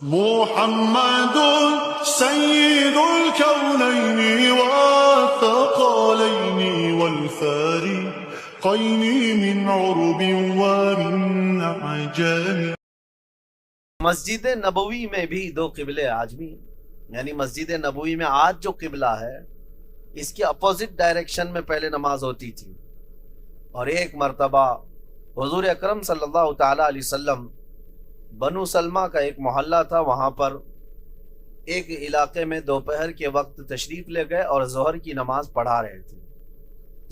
محمد سيد الكونين والثقلين والفارقين من عرب ومن عجم۔ مسجد نبوی میں بھی دو قبلے آج بھی، یعنی مسجد نبوی میں آج جو قبلہ ہے اس کی اپوزٹ ڈائریکشن میں پہلے نماز ہوتی تھی، اور ایک مرتبہ حضور اکرم صلی اللہ تعالی علیہ وسلم بنو سلمہ کا ایک محلہ تھا، وہاں پر ایک علاقے میں دوپہر کے وقت تشریف لے گئے اور ظہر کی نماز پڑھا رہے تھے۔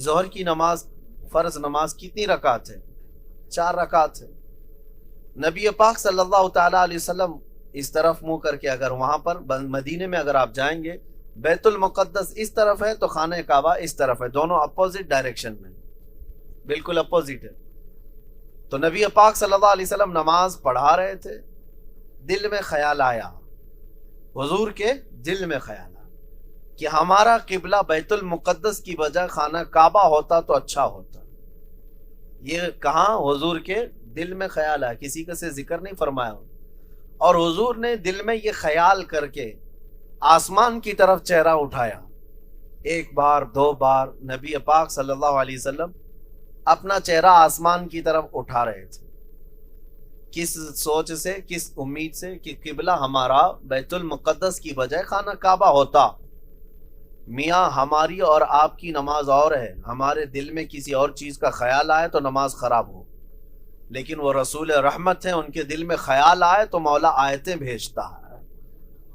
ظہر کی نماز فرض نماز کتنی رکعت ہے؟ 4 رکعت ہے۔ نبی پاک صلی اللہ تعالی علیہ وسلم اس طرف منہ کر کے، اگر وہاں پر مدینے میں اگر آپ جائیں گے، بیت المقدس اس طرف ہے تو خانہ کعبہ اس طرف ہے، دونوں اپوزٹ ڈائریکشن میں، بالکل اپوزٹ ہے۔ تو نبی پاک صلی اللہ علیہ وسلم نماز پڑھا رہے تھے، دل میں خیال آیا، حضور کے دل میں خیال آیا کہ ہمارا قبلہ بیت المقدس کی بجائے خانہ کعبہ ہوتا تو اچھا ہوتا۔ یہ کہاں حضور کے دل میں خیال آیا، کسی کا سے ذکر نہیں فرمایا، اور حضور نے دل میں یہ خیال کر کے آسمان کی طرف چہرہ اٹھایا، 1 بار 2 بار نبی پاک صلی اللہ علیہ وسلم اپنا چہرہ آسمان کی طرف اٹھا رہے تھے۔ کس سوچ سے، کس امید سے کہ قبلہ ہمارا بیت المقدس کی بجائے خانہ کعبہ ہوتا۔ میاں ہماری اور آپ کی نماز اور ہے، ہمارے دل میں کسی اور چیز کا خیال آئے تو نماز خراب ہو، لیکن وہ رسول رحمت ہیں، ان کے دل میں خیال آئے تو مولا آیتیں بھیجتا ہے۔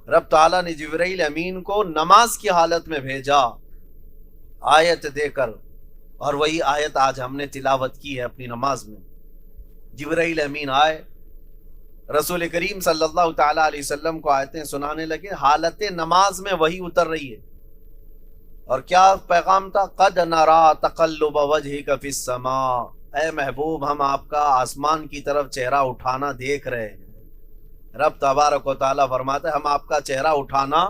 رب تعالیٰ نے جبرائیل امین کو نماز کی حالت میں بھیجا آیت دے کر، اور وہی آیت آج ہم نے تلاوت کی ہے اپنی نماز میں۔ جبرائیل امین آئے، رسول کریم صلی اللہ تعالی علیہ وسلم کو آیتیں سنانے لگے، حالت نماز میں وہی اتر رہی ہے، اور کیا پیغام تھا؟ قد نرا تقلب وجہک فی السماء، اے محبوب ہم آپ کا آسمان کی طرف چہرہ اٹھانا دیکھ رہے ہیں۔ رب تبارک و تعالیٰ فرماتا ہے ہم آپ کا چہرہ اٹھانا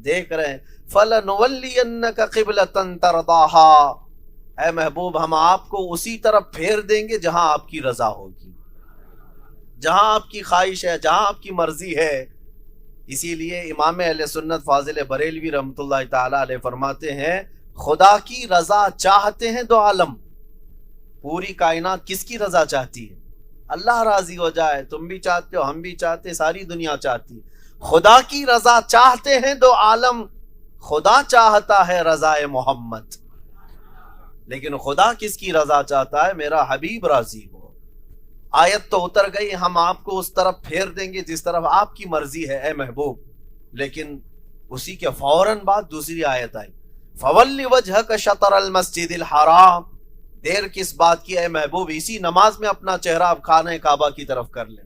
دیکھ رہے ہیں۔ فَلَنُوَلِّيَنَّكَ قِبْلَةً تَرْضَاهَا، اے محبوب ہم آپ کو اسی طرف پھیر دیں گے جہاں آپ کی رضا ہوگی، جہاں آپ کی خواہش ہے، جہاں آپ کی مرضی ہے۔ اسی لیے امام اہل سنت فاضل بریلوی رحمۃ اللہ تعالی علیہ فرماتے ہیں خدا کی رضا چاہتے ہیں دو عالم، پوری کائنات کس کی رضا چاہتی ہے؟ اللہ راضی ہو جائے، تم بھی چاہتے ہو، ہم بھی چاہتے، ساری دنیا چاہتی۔ خدا کی رضا چاہتے ہیں دو عالم، خدا چاہتا ہے رضا محمد، لیکن خدا کس کی رضا چاہتا ہے؟ میرا حبیب راضی ہو۔ آیت تو اتر گئی، ہم آپ کو اس طرف پھیر دیں گے جس طرف آپ کی مرضی ہے اے محبوب، لیکن اسی کے فوراً بعد دوسری آیت آئی، فَوَلِّ وَجْهَكَ شَطْرَ الْمَسْجِدِ الْحَرَامِ، دیر کس بات کی اے محبوب، اسی نماز میں اپنا چہرہ اب خانہ کعبہ کی طرف کر لیں،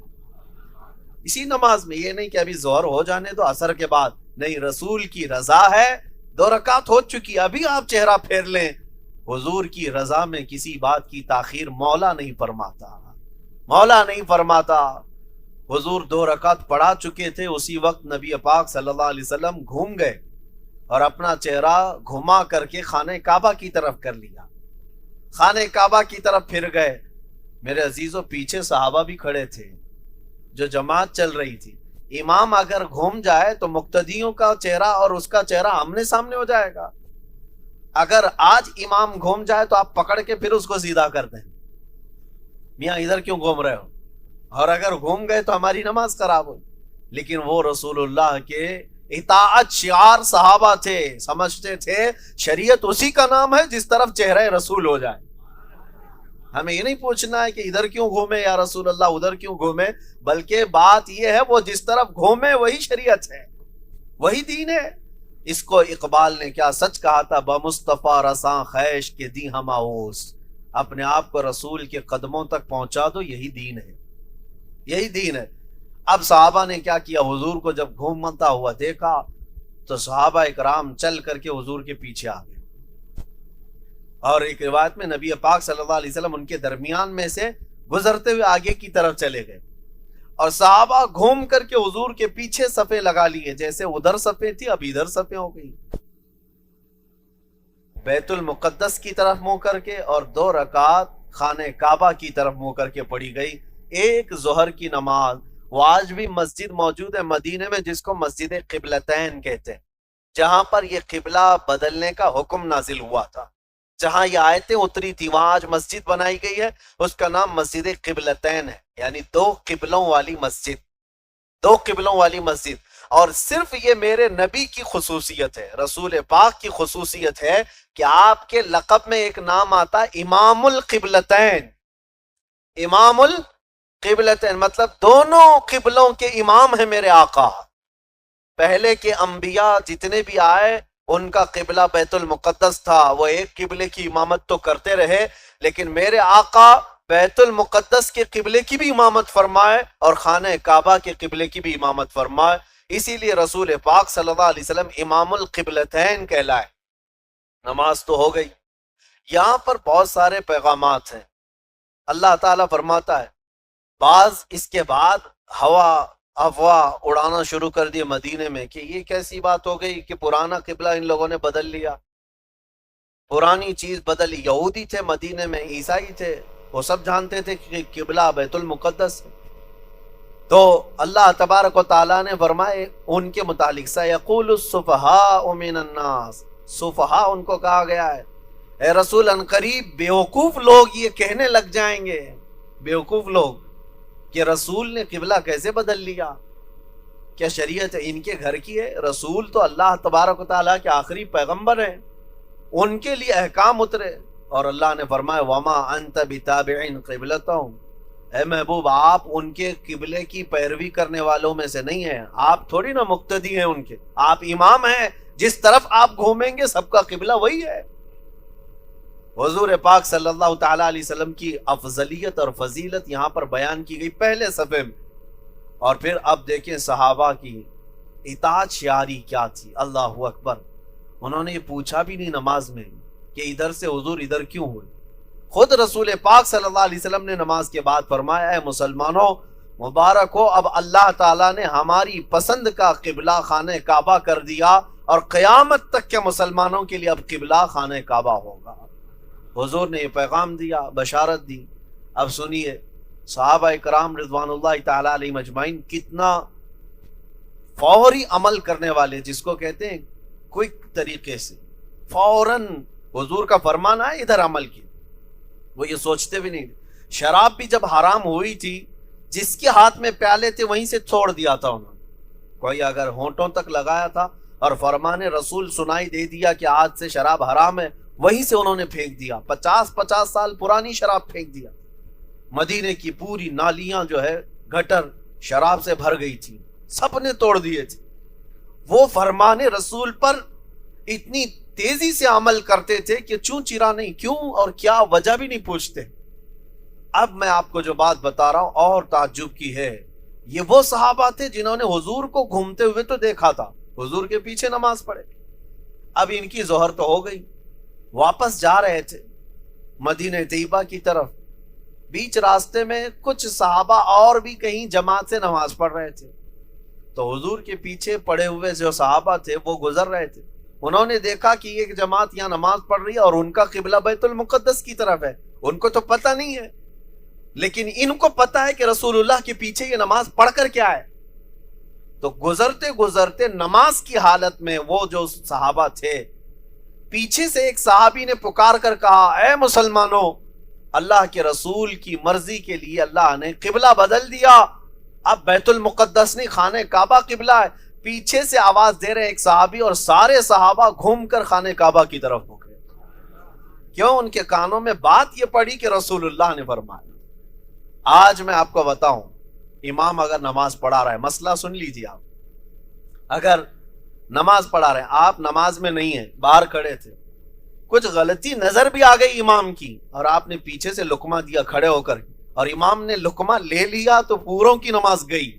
اسی نماز میں، یہ نہیں کہ ابھی ظہر ہو جانے دو عصر کے بعد، نہیں، رسول کی رضا ہے، 2 رکعت ہو چکی، ابھی آپ چہرہ پھیر لیں۔ حضور کی رضا میں کسی بات کی تاخیر مولا نہیں فرماتا، مولا نہیں فرماتا۔ حضور 2 رکعت پڑھا چکے تھے، اسی وقت نبی پاک صلی اللہ علیہ وسلم گھوم گئے اور اپنا چہرہ گھما کر کے خانہ کعبہ کی طرف کر لیا، خانہ کعبہ کی طرف پھر گئے۔ میرے عزیزوں پیچھے صحابہ بھی کھڑے تھے، جو جماعت چل رہی تھی، امام اگر گھوم جائے تو مقتدیوں کا چہرہ اور اس کا چہرہ آمنے سامنے ہو جائے گا۔ اگر آج امام گھوم جائے تو آپ پکڑ کے پھر اس کو سیدھا کر دیں، میاں ادھر کیوں گھوم رہے ہو، اور اگر گھوم گئے تو ہماری نماز خراب ہو۔ لیکن وہ رسول اللہ کے اطاعت شعار صحابہ تھے، سمجھتے تھے شریعت اسی کا نام ہے جس طرف چہرہ رسول ہو جائے۔ ہمیں یہ نہیں پوچھنا ہے کہ ادھر کیوں گھومے یا رسول اللہ، ادھر کیوں گھومے، بلکہ بات یہ ہے وہ جس طرف گھومے وہی شریعت ہے، وہی دین ہے۔ اس کو اقبال نے کیا سچ کہا تھا، بمصطفیٰ رساں خیش کے دی ہم آؤس، اپنے آپ کو رسول کے قدموں تک پہنچا دو، یہی دین ہے، یہی دین ہے۔ اب صحابہ نے کیا کیا، حضور کو جب گھومتا ہوا دیکھا تو صحابہ اکرام چل کر کے حضور کے پیچھے آ گئے، اور ایک روایت میں نبی پاک صلی اللہ علیہ وسلم ان کے درمیان میں سے گزرتے ہوئے آگے کی طرف چلے گئے، اور صحابہ گھوم کر کے حضور کے پیچھے صفیں لگا لیے، جیسے ادھر صفیں تھی اب ادھر صفیں ہو گئی، بیت المقدس کی طرف منہ کر کے، اور 2 رکعت خانہ کعبہ کی طرف منہ کر کے پڑھی گئی۔ ایک ظہر کی نماز وہ آج بھی مسجد موجود ہے مدینے میں جس کو مسجد قبلتین کہتے ہیں، جہاں پر یہ قبلہ بدلنے کا حکم نازل ہوا تھا، جہاں یہ آیتیں اتری تھی وہاں آج مسجد بنائی گئی ہے، اس کا نام مسجد قبلتین ہے، یعنی دو قبلوں والی مسجد، دو قبلوں والی مسجد۔ اور صرف یہ میرے نبی کی خصوصیت ہے، رسول پاک کی خصوصیت ہے کہ آپ کے لقب میں ایک نام آتا امام القبلتین، امام القبلتین مطلب دونوں قبلوں کے امام ہیں میرے آقا۔ پہلے کے انبیاء جتنے بھی آئے ان کا قبلہ بیت المقدس تھا، وہ ایک قبلے کی امامت تو کرتے رہے، لیکن میرے آقا بیت المقدس کے قبلے کی بھی امامت فرمائے اور خانہ کعبہ کے قبلے کی بھی امامت فرمائے، اسی لیے رسول پاک صلی اللہ علیہ وسلم امام القبلتین کہلائے۔ نماز تو ہو گئی، یہاں پر بہت سارے پیغامات ہیں۔ اللہ تعالیٰ فرماتا ہے بعض اس کے بعد ہوا افواہ اڑانا شروع کر دیے مدینے میں کہ یہ کیسی بات ہو گئی کہ پرانا قبلہ ان لوگوں نے بدل لیا، پرانی چیز بدلی۔ یہودی تھے مدینے میں، عیسائی تھے، وہ سب جانتے تھے کہ قبلہ بیت المقدس ہے۔ تو اللہ تبارک و تعالیٰ نے فرمائے ان کے متعلق سَيَقُولُ السُّفَهَاءُ مِنَ النَّاسِ، سفہاء ان کو کہا گیا ہے، اے رسول ان قریب بیوقوف لوگ یہ کہنے لگ جائیں گے، بیوقوف لوگ، کہ رسول نے قبلہ کیسے بدل لیا، کیا شریعت ان کے گھر کی ہے؟ رسول تو اللہ تبارک و تعالیٰ کے آخری پیغمبر ہیں، ان کے لیے احکام اترے، اور اللہ نے فرمایا وَمَا أَنْتَ بِتَابِعٍ قِبْلَتَهُمْ، اے محبوب آپ ان کے قبلے کی پیروی کرنے والوں میں سے نہیں ہیں، آپ تھوڑی نہ مقتدی ہیں ان کے، آپ امام ہیں، جس طرف آپ گھومیں گے سب کا قبلہ وہی ہے۔ حضور پاک صلی اللہ تعالیٰ علیہ وسلم کی افضلیت اور فضیلت یہاں پر بیان کی گئی پہلے صفحے میں، اور پھر اب دیکھیں صحابہ کی اطاعت شعاری کیا تھی۔ اللہ اکبر، انہوں نے یہ پوچھا بھی نہیں نماز میں کہ ادھر سے حضور ادھر کیوں ہوئے، خود رسول پاک صلی اللہ علیہ وسلم نے نماز کے بعد فرمایا اے مسلمانوں مبارک ہو، اب اللہ تعالیٰ نے ہماری پسند کا قبلہ خانہ کعبہ کر دیا، اور قیامت تک کے مسلمانوں کے لیے اب قبلہ خانہ کعبہ ہوگا۔ حضور نے یہ پیغام دیا، بشارت دی۔ اب سنیے صحابہ کرام رضوان اللہ تعالی علیہ مجمعین کتنا فوری عمل کرنے والے، جس کو کہتے ہیں کوئک طریقے سے، فوراً حضور کا فرمان ہے ادھر عمل کی، وہ یہ سوچتے بھی نہیں۔ شراب بھی جب حرام ہوئی تھی جس کے ہاتھ میں پیالے تھے وہیں سے چھوڑ دیا تھا انہوں نے، کوئی اگر ہونٹوں تک لگایا تھا اور فرمان رسول سنائی دے دیا کہ آج سے شراب حرام ہے، وہیں سے انہوں نے پھینک دیا، 50 سال پرانی شراب پھینک دیا۔ مدینے کی پوری نالیاں جو ہے گٹر شراب سے بھر گئی تھی، سب نے توڑ دیے تھے۔ وہ فرمان رسول پر اتنی تیزی سے عمل کرتے تھے کہ چوں چرا نہیں، کیوں اور کیا وجہ بھی نہیں پوچھتے۔ اب میں آپ کو جو بات بتا رہا ہوں اور تعجب کی ہے، یہ وہ صحابہ تھے جنہوں نے حضور کو گھومتے ہوئے تو دیکھا تھا، حضور کے پیچھے نماز پڑھے۔ اب ان کی ظہر تو ہو گئی، واپس جا رہے تھے مدینہ طیبہ کی طرف، بیچ راستے میں کچھ صحابہ اور بھی کہیں جماعت سے نماز پڑھ رہے تھے، تو حضور کے پیچھے پڑے ہوئے جو صحابہ تھے وہ گزر رہے تھے، انہوں نے دیکھا کہ ایک جماعت یہاں نماز پڑھ رہی ہے اور ان کا قبلہ بیت المقدس کی طرف ہے، ان کو تو پتہ نہیں ہے، لیکن ان کو پتہ ہے کہ رسول اللہ کے پیچھے یہ نماز پڑھ کر کیا ہے۔ تو گزرتے گزرتے نماز کی حالت میں وہ جو صحابہ تھے، پیچھے سے ایک صحابی نے پکار کر کہا اے مسلمانوں، اللہ کے رسول کی مرضی کے لیے اللہ نے قبلہ بدل دیا، اب بیت المقدس نہیں خانہ کعبہ قبلہ ہے۔ پیچھے سے آواز دے رہے ایک صحابی اور سارے صحابہ گھوم کر خانہ کعبہ کی طرف ہو گئے۔ کیوں؟ ان کے کانوں میں بات یہ پڑی کہ رسول اللہ نے فرمایا۔ آج میں آپ کو بتاؤں، امام اگر نماز پڑھا رہا ہے، مسئلہ سن لیجیے آپ، اگر نماز پڑھا رہے ہیں، آپ نماز میں نہیں ہیں، باہر کھڑے تھے، کچھ غلطی نظر بھی آ گئی امام کی اور آپ نے پیچھے سے لقمہ دیا کھڑے ہو کر، اور امام نے لقمہ لے لیا تو پوروں کی نماز گئی،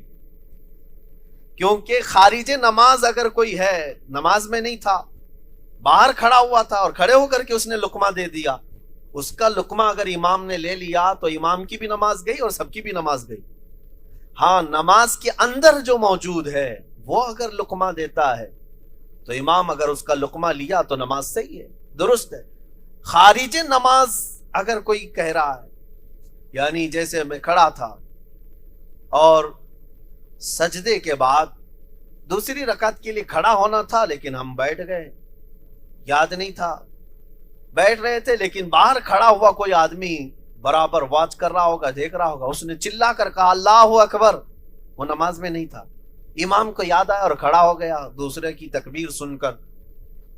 کیونکہ خارج نماز اگر کوئی ہے، نماز میں نہیں تھا، باہر کھڑا ہوا تھا اور کھڑے ہو کر کے اس نے لقمہ دے دیا، اس کا لقمہ اگر امام نے لے لیا تو امام کی بھی نماز گئی اور سب کی بھی نماز گئی۔ ہاں، نماز کے اندر جو موجود ہے وہ اگر لقمہ دیتا ہے تو امام اگر اس کا لقمہ لیا تو نماز صحیح ہے، درست ہے۔ خارج نماز اگر کوئی کہہ رہا ہے، یعنی جیسے میں کھڑا تھا اور سجدے کے بعد دوسری رکعت کے لیے کھڑا ہونا تھا لیکن ہم بیٹھ گئے، یاد نہیں تھا، بیٹھ رہے تھے لیکن باہر کھڑا ہوا کوئی آدمی برابر واچ کر رہا ہوگا، دیکھ رہا ہوگا، اس نے چلا کر کہا اللہ اکبر، وہ نماز میں نہیں تھا، امام کو یاد آیا اور کھڑا ہو گیا دوسرے کی تکبیر سن کر۔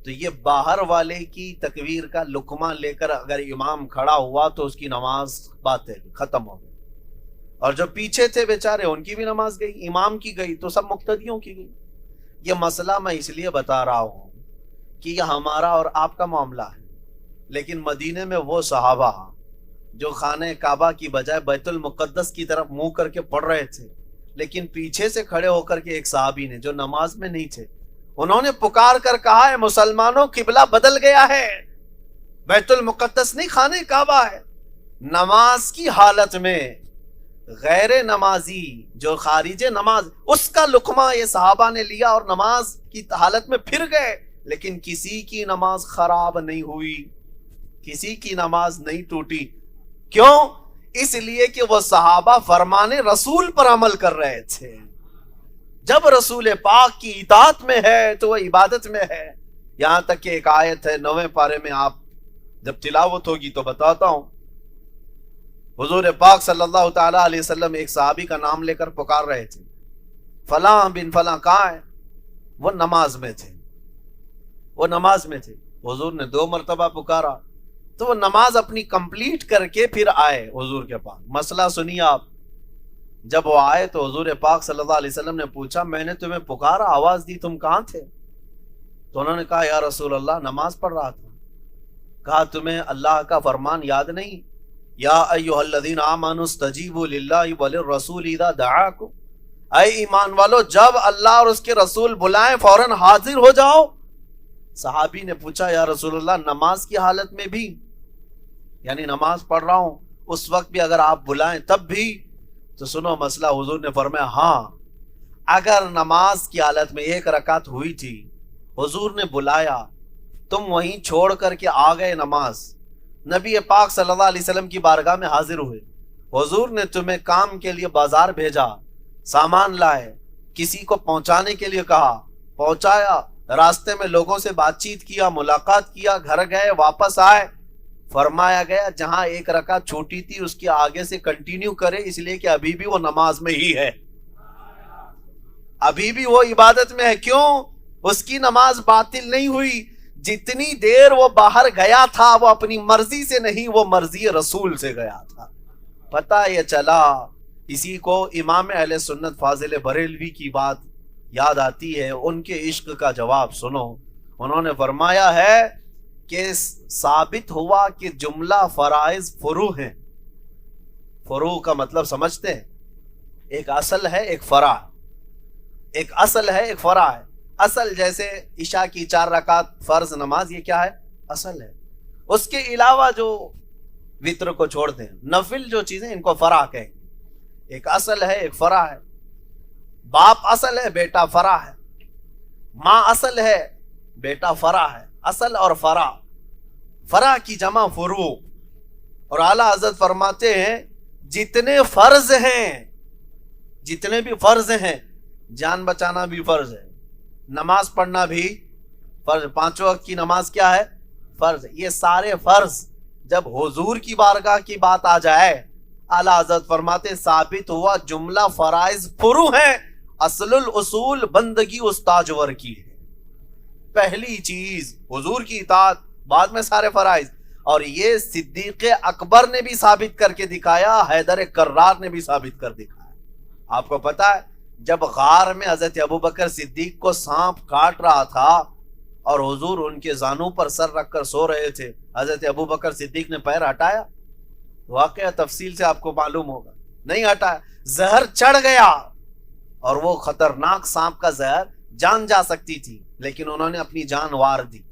تو یہ باہر والے کی تکبیر کا لقمہ لے کر اگر امام کھڑا ہوا تو اس کی نماز باطل، ختم ہو گئی، اور جو پیچھے تھے بیچارے ان کی بھی نماز گئی، امام کی گئی تو سب مقتدیوں کی گئی۔ یہ مسئلہ میں اس لیے بتا رہا ہوں کہ یہ ہمارا اور آپ کا معاملہ ہے، لیکن مدینے میں وہ صحابہ جو خانہ کعبہ کی بجائے بیت المقدس کی طرف منہ کر کے پڑھ رہے تھے، لیکن پیچھے سے کھڑے ہو کر کے ایک صحابی نے جو نماز میں نہیں تھے، انہوں نے پکار کر کہا ہے مسلمانوں قبلہ بدل گیا ہے، بیت المقدس نہیں خانہ کعبہ ہے۔ نماز کی حالت میں غیر نمازی جو خارج نماز، اس کا لقمہ یہ صحابہ نے لیا اور نماز کی حالت میں پھر گئے، لیکن کسی کی نماز خراب نہیں ہوئی، کسی کی نماز نہیں ٹوٹی۔ کیوں؟ اس لیے کہ وہ صحابہ فرمان رسول پر عمل کر رہے تھے۔ جب رسول پاک کی اطاعت میں ہے تو وہ عبادت میں ہے۔ یہاں تک کہ ایک آیت ہے 9ویں پارے میں، آپ جب تلاوت ہوگی تو بتاتا ہوں، حضور پاک صلی اللہ تعالی علیہ وسلم ایک صحابی کا نام لے کر پکار رہے تھے، فلاں بن فلاں کہاں ہے؟ وہ نماز میں تھے، وہ نماز میں تھے۔ حضور نے 2 مرتبہ پکارا تو وہ نماز اپنی کمپلیٹ کر کے پھر آئے حضور کے پاس۔ مسئلہ سنیے آپ، جب وہ آئے تو حضور پاک صلی اللہ علیہ وسلم نے پوچھا میں نے تمہیں پکارا، آواز دی، تم کہاں تھے؟ تو انہوں نے کہا یا رسول اللہ نماز پڑھ رہا تھا۔ کہا تمہیں اللہ کا فرمان یاد نہیں؟ یا ایھا الذین آمنوا استجیبوا للہ وللرسول اذا دعاکم، اے ایمان والو جب اللہ اور اس کے رسول بلائیں فوراً حاضر ہو جاؤ۔ صحابی نے پوچھا یا رسول اللہ نماز کی حالت میں بھی، یعنی نماز پڑھ رہا ہوں اس وقت بھی اگر آپ بلائیں تب بھی؟ تو سنو مسئلہ، حضور نے فرمایا ہاں، اگر نماز کی حالت میں 1 رکعت ہوئی تھی، حضور نے بلایا، تم وہیں چھوڑ کر کے آ گئے نماز، نبی پاک صلی اللہ علیہ وسلم کی بارگاہ میں حاضر ہوئے، حضور نے تمہیں کام کے لیے بازار بھیجا، سامان لائے، کسی کو پہنچانے کے لیے کہا، پہنچایا، راستے میں لوگوں سے بات چیت کیا، ملاقات کیا، گھر گئے، واپس آئے، فرمایا گیا جہاں 1 رکعت چھوٹی تھی اس کے آگے سے کنٹینیو کرے، اس لیے کہ ابھی بھی وہ نماز میں ہی ہے، ابھی بھی وہ عبادت میں ہے۔ کیوں؟ اس کی نماز باطل نہیں ہوئی، جتنی دیر وہ باہر گیا تھا وہ اپنی مرضی سے نہیں، وہ مرضی رسول سے گیا تھا۔ پتہ یہ چلا، اسی کو امام اہل سنت فاضل بریلوی کی بات یاد آتی ہے، ان کے عشق کا جواب سنو۔ انہوں نے فرمایا ہے کہ ثابت ہوا کہ جملہ فرائض فروع ہیں۔ فروع کا مطلب سمجھتے ہیں؟ ایک اصل ہے ایک فرع، ایک اصل ہے ایک فرع ہے۔ اصل جیسے عشاء کی 4 رکعت فرض نماز، یہ کیا ہے؟ اصل ہے۔ اس کے علاوہ جو وتر کو چھوڑ دیں، نفل جو چیزیں، ان کو فرع کہیں گے۔ ایک اصل ہے ایک فرع ہے۔ باپ اصل ہے، بیٹا فرع ہے۔ ماں اصل ہے، بیٹا فرع ہے۔ اصل اور فرع، فرع کی جمع فروع۔ اور اعلیٰ حضرت فرماتے ہیں جتنے فرض ہیں، جتنے بھی فرض ہیں، جان بچانا بھی فرض ہے، نماز پڑھنا بھی فرض، 5 وقت کی نماز کیا ہے؟ فرض۔ یہ سارے فرض جب حضور کی بارگاہ کی بات آ جائے، اعلیٰ حضرت فرماتے ثابت ہوا جملہ فرائض فروع ہیں، اصل الاصول بندگی استاجور کی ہے۔ پہلی چیز حضور کی اطاعت، بعد میں سارے فرائض۔ اور یہ صدیق اکبر نے بھی ثابت کر کے دکھایا، حیدر کرار نے بھی ثابت کر دکھایا۔ آپ کو پتا ہے جب غار میں حضرت ابوبکر صدیق کو سانپ کاٹ رہا تھا اور حضور ان کے زانوں پر سر رکھ کر سو رہے تھے، حضرت ابوبکر صدیق نے پیر ہٹایا؟ واقعہ تفصیل سے آپ کو معلوم ہوگا، نہیں ہٹایا، زہر چڑھ گیا، اور وہ خطرناک سانپ کا زہر جان جا سکتی تھی، لیکن انہوں نے اپنی جان وار دی۔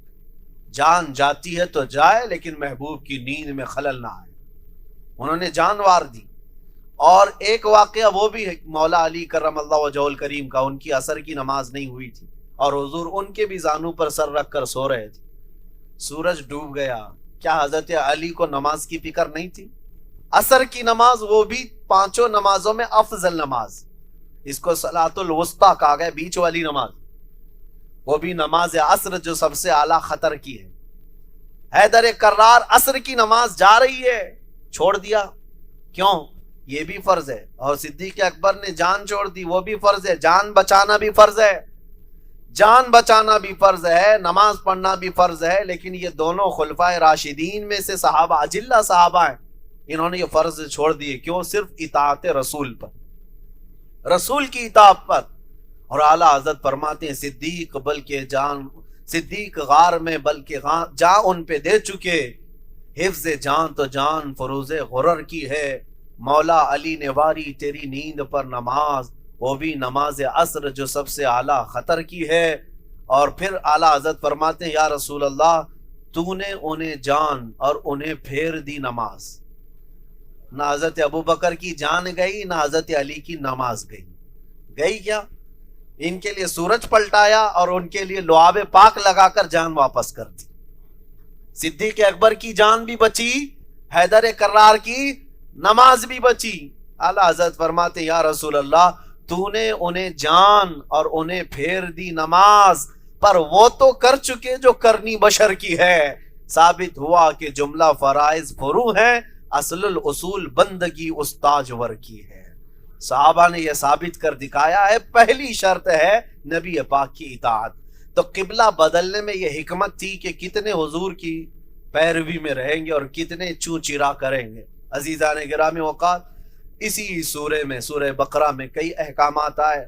جان جاتی ہے تو جائے، لیکن محبوب کی نیند میں خلل نہ آئے، انہوں نے جان وار دی۔ اور ایک واقعہ وہ بھی ہے مولا علی کرم اللہ وجہہ الکریم کا، ان کی عصر کی نماز نہیں ہوئی تھی اور حضور ان کے بھی زانوں پر سر رکھ کر سو رہے تھے، سورج ڈوب گیا، کیا حضرت علی کو نماز کی فکر نہیں تھی؟ عصر کی نماز وہ بھی 5 نمازوں میں افضل نماز، اس کو صلاۃ الوسطیٰ کہا گیا، بیچ والی نماز، وہ بھی نماز عصر جو سب سے اعلیٰ خطر کی ہے۔ حیدر کرار عصر کی نماز جا رہی ہے، چھوڑ دیا، کیوں؟ یہ بھی فرض ہے۔ اور صدیق اکبر نے جان چھوڑ دی، وہ بھی فرض ہے۔ جان بچانا بھی فرض ہے، جان بچانا بھی فرض ہے، نماز پڑھنا بھی فرض ہے۔ لیکن یہ دونوں خلفائے راشدین میں سے صحابہ، اجلہ صحابہ ہیں، انہوں نے یہ فرض چھوڑ دیے، کیوں؟ صرف اطاعت رسول پر، رسول کی اطاعت پر۔ اور اعلیٰ حضرت فرماتے ہیں صدیق بلکہ جان، صدیق غار میں بلکہ جان ان پہ دے چکے، حفظ جان تو جان فروز غرر کی ہے، مولا علی نے واری تیری نیند پر نماز، وہ بھی نماز عصر جو سب سے اعلیٰ خطر کی ہے۔ اور پھر اعلیٰ حضرت فرماتے ہیں یا رسول اللہ تو نے انہیں جان اور انہیں پھیر دی نماز۔ نہ حضرت ابو بکر کی جان گئی، نہ حضرت علی کی نماز گئی۔ گئی کیا؟ ان کے لیے سورج پلٹایا اور ان کے لیے لعاب پاک لگا کر جان واپس کر دی۔ صدیق اکبر کی جان بھی بچی، حیدر کرار کی نماز بھی بچی۔ اعلیٰ حضرت فرماتے یا رسول اللہ تو نے انہیں جان اور انہیں پھیر دی نماز، پر وہ تو کر چکے جو کرنی بشر کی ہے۔ ثابت ہوا کہ جملہ فرائض فرو ہے، اصل الاصول بندگی استاجور کی ہے۔ صحابہ نے یہ ثابت کر دکھایا ہے، پہلی شرط ہے نبی پاک کی اطاعت۔ تو قبلہ بدلنے میں یہ حکمت تھی کہ کتنے حضور کی پیروی میں رہیں گے اور کتنے چوں چرا کریں گے۔ عزیزان گرامی اوقات، اسی سورہ میں، سورہ بقرہ میں کئی احکامات آئے۔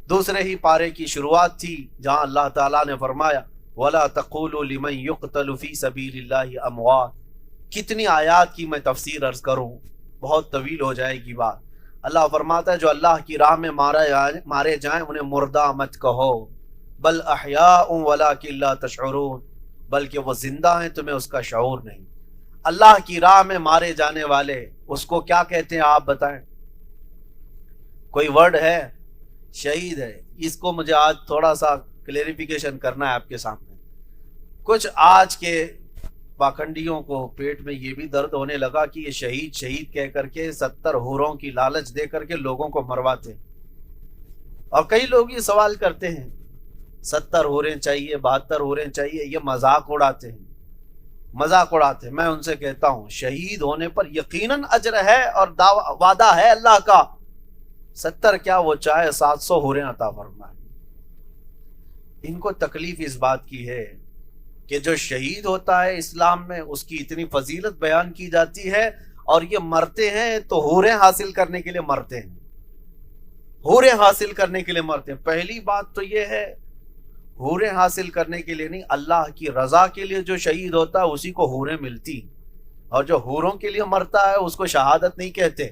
دوسرے ہی پارے کی شروعات تھی جہاں اللہ تعالیٰ نے فرمایا وَلَا تَقُولُوا لِمَنْ يُقْتَلُ فِي سَبِيلِ اللَّهِ أَمْوَاتٌ۔ کتنی آیات کی میں تفسیر عرض کروں، بہت طویل ہو جائے گی بات۔ اللہ فرماتا ہے جو اللہ کی راہ میں مارے جائیں انہیں مردہ مت کہو، بل احیاء ولکن لا تشعرون، بلکہ وہ زندہ ہیں تمہیں اس کا شعور نہیں۔ اللہ کی راہ میں مارے جانے والے اس کو کیا کہتے ہیں آپ بتائیں؟ کوئی ورڈ ہے؟ شہید ہے۔ اس کو مجھے آج تھوڑا سا کلیریفیکیشن کرنا ہے آپ کے سامنے۔ کچھ آج کے پاکھنڈیوں کو پیٹ میں یہ بھی درد ہونے لگا کہ یہ شہید شہید کہہ کر کے 70 حوروں کی لالچ دے کر کے لوگوں کو مرواتے، اور کئی لوگ یہ سوال کرتے ہیں 70 حوریں چاہیے، 72 حوریں چاہیے، یہ مذاق اڑاتے ہیں، مذاق اڑاتے ہیں۔ میں ان سے کہتا ہوں شہید ہونے پر یقیناً اجر ہے اور وعدہ ہے اللہ کا، 70 کیا وہ چاہے 700 حوریں عطا فرمائے۔ ان کو تکلیف اس بات کی ہے کہ جو شہید ہوتا ہے اسلام میں اس کی اتنی فضیلت بیان کی جاتی ہے، اور یہ مرتے ہیں تو حوریں حاصل کرنے کے لیے مرتے ہیں، حوریں حاصل کرنے کے لیے مرتے ہیں۔ پہلی بات تو یہ ہے حوریں حاصل کرنے کے لیے نہیں، اللہ کی رضا کے لیے جو شہید ہوتا ہے اسی کو حوریں ملتی، اور جو حوروں کے لیے مرتا ہے اس کو شہادت نہیں کہتے،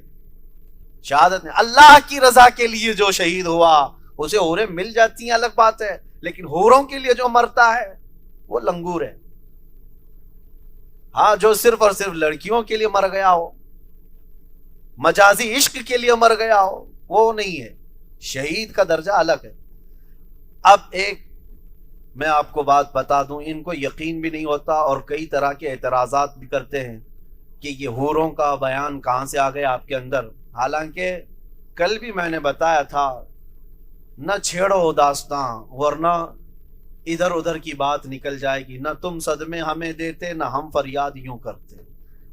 شہادت نہیں۔ اللہ کی رضا کے لیے جو شہید ہوا اسے حوریں مل جاتی ہیں، الگ بات ہے، لیکن حوروں کے لیے جو مرتا ہے وہ لنگور ہے۔ ہاں جو صرف اور صرف لڑکیوں کے لیے مر گیا ہو، مجازی عشق کے لیے مر گیا ہو، وہ نہیں ہے، شہید کا درجہ الگ ہے۔ اب ایک میں آپ کو بات بتا دوں، ان کو یقین بھی نہیں ہوتا اور کئی طرح کے اعتراضات بھی کرتے ہیں کہ یہ حوروں کا بیان کہاں سے آ گیا آپ کے اندر۔ حالانکہ کل بھی میں نے بتایا تھا نہ چھیڑو داستاں ورنہ ادھر ادھر کی بات نکل جائے گی، نہ تم صدمے ہمیں دیتے نہ ہم فریاد یوں کرتے،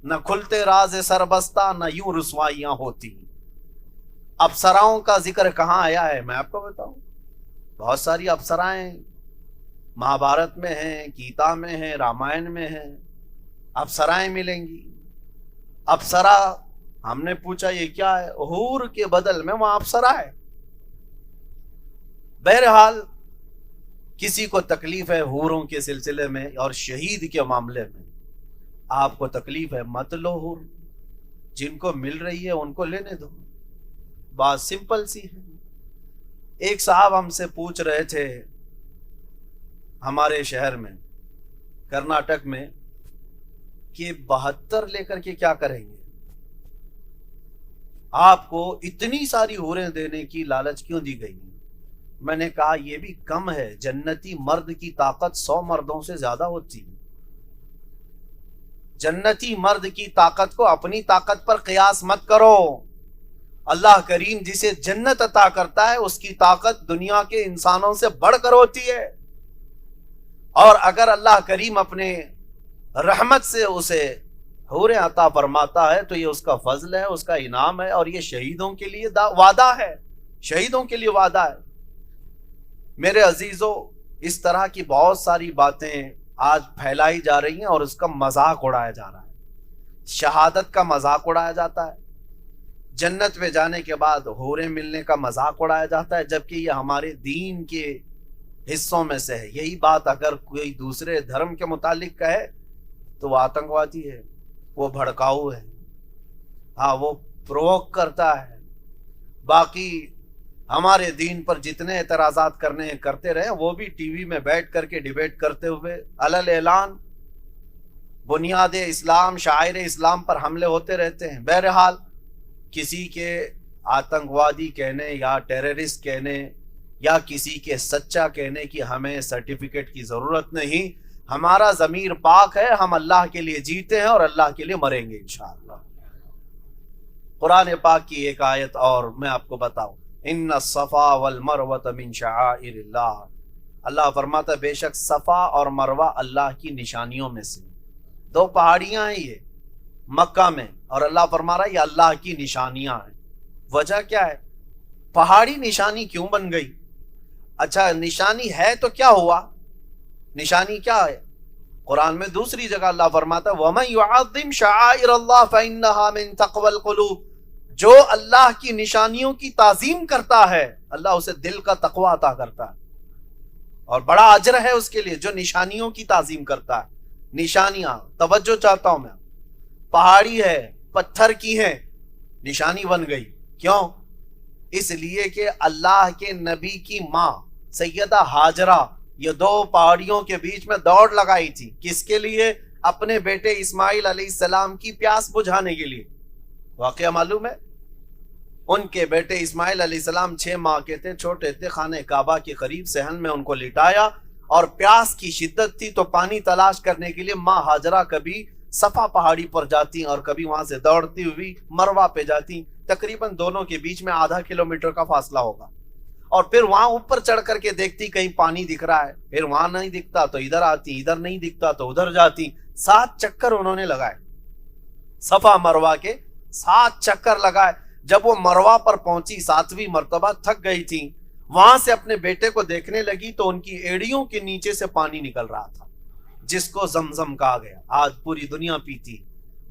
نہ کھلتے راز سربستہ نہ یوں رسوائیاں ہوتی۔ افسراؤں کا ذکر کہاں آیا ہے میں آپ کو بتاؤں، بہت ساری افسرائیں مہابھارت میں ہیں، گیتا میں ہیں، رامائن میں ہیں، افسرائیں ملیں گی۔ افسرا ہم نے پوچھا یہ کیا ہے، حور کے بدل میں وہاں افسرا ہے۔ بہرحال کسی کو تکلیف ہے حوروں کے سلسلے میں اور شہید کے معاملے میں، آپ کو تکلیف ہے مت لو حور، جن کو مل رہی ہے ان کو لینے دو، بات سمپل سی ہے۔ ایک صاحب ہم سے پوچھ رہے تھے ہمارے شہر میں کرناٹک میں کہ 72 لے کر کے کیا کریں گے، آپ کو اتنی ساری حوریں دینے کی لالچ کیوں دی گئی؟ میں نے کہا یہ بھی کم ہے، جنتی مرد کی طاقت 100 مردوں سے زیادہ ہوتی ہے۔ جنتی مرد کی طاقت کو اپنی طاقت پر قیاس مت کرو، اللہ کریم جسے جنت عطا کرتا ہے اس کی طاقت دنیا کے انسانوں سے بڑھ کر ہوتی ہے، اور اگر اللہ کریم اپنے رحمت سے اسے حوریں عطا فرماتا ہے تو یہ اس کا فضل ہے، اس کا انعام ہے، اور یہ شہیدوں کے لیے وعدہ ہے، شہیدوں کے لیے وعدہ ہے۔ میرے عزیزو، اس طرح کی بہت ساری باتیں آج پھیلائی جا رہی ہیں اور اس کا مذاق اڑایا جا رہا ہے، شہادت کا مذاق اڑایا جاتا ہے، جنت میں جانے کے بعد حوریں ملنے کا مذاق اڑایا جاتا ہے، جبکہ یہ ہمارے دین کے حصوں میں سے ہے۔ یہی بات اگر کوئی دوسرے دھرم کے متعلق کہے تو وہ آتنکوادی ہے، وہ بھڑکاؤ ہے، ہاں وہ پرووک کرتا ہے۔ باقی ہمارے دین پر جتنے اعتراضات کرتے رہے وہ بھی ٹی وی میں بیٹھ کر کے ڈیبیٹ کرتے ہوئے علل اعلان بنیاد اسلام، شاعر اسلام پر حملے ہوتے رہتے ہیں۔ بہرحال کسی کے آتنکوادی کہنے یا ٹیررسٹ کہنے یا کسی کے سچا کہنے کی ہمیں سرٹیفکیٹ کی ضرورت نہیں، ہمارا ضمیر پاک ہے، ہم اللہ کے لیے جیتے ہیں اور اللہ کے لیے مریں گے انشاءاللہ۔ قرآن پاک کی ایک آیت اور میں آپ کو بتاؤں، ان الصفا والمروہ من شعائر اللہ، اللہ فرماتا ہے بے شک صفا اور مروہ اللہ کی نشانیوں میں سے، دو پہاڑیاں ہیں یہ مکہ میں، اور اللہ فرما رہا ہے یہ اللہ کی نشانیاں ہیں۔ وجہ کیا ہے؟ پہاڑی نشانی کیوں بن گئی؟ اچھا نشانی ہے تو کیا ہوا؟ نشانی کیا ہے؟ قرآن میں دوسری جگہ اللہ فرماتا ہے وَمَن يُعَظِّمْ شَعَائِرَ اللَّهِ فَإِنَّهَا مِن تَقْوَى الْقُلُوبِ، جو اللہ کی نشانیوں کی تعظیم کرتا ہے اللہ اسے دل کا تقوی عطا کرتا ہے، اور بڑا اجر ہے اس کے لیے جو نشانیوں کی تعظیم کرتا ہے۔ نشانیاں توجہ چاہتا ہوں میں، پہاڑی ہے، پتھر کی ہے، نشانی بن گئی، کیوں؟ اس لیے کہ اللہ کے نبی کی ماں سیدہ ہاجرہ یہ دو پہاڑیوں کے بیچ میں دوڑ لگائی تھی، کس کے لیے؟ اپنے بیٹے اسماعیل علیہ السلام کی پیاس بجھانے کے لیے۔ واقعہ معلوم ہے، ان کے بیٹے اسماعیل علیہ السلام 6 ماہ کے تھے، چھوٹے تھے، خانہ کعبہ کے قریب صحن میں ان کو لٹایا، اور پیاس کی شدت تھی تو پانی تلاش کرنے کے لیے ماں ہاجرہ کبھی صفا پہاڑی پر جاتی اور کبھی وہاں سے دوڑتی ہوئی مروہ پہ جاتی، تقریباً دونوں کے بیچ میں آدھا کلومیٹر کا فاصلہ ہوگا، اور پھر وہاں اوپر چڑھ کر کے دیکھتی کہیں پانی دکھ رہا ہے، پھر وہاں نہیں دکھتا تو ادھر آتی، ادھر نہیں دکھتا تو ادھر جاتی۔ 7 چکر انہوں نے لگائے، صفا مروہ کے 7 چکر لگائے۔ جب وہ مروہ پر پہنچی 7ویں مرتبہ تھک گئی تھی، وہاں سے اپنے بیٹے کو دیکھنے لگی تو ان کی ایڑیوں کے نیچے سے پانی نکل رہا تھا، جس کو زمزم کہا گیا، آج پوری دنیا پیتی،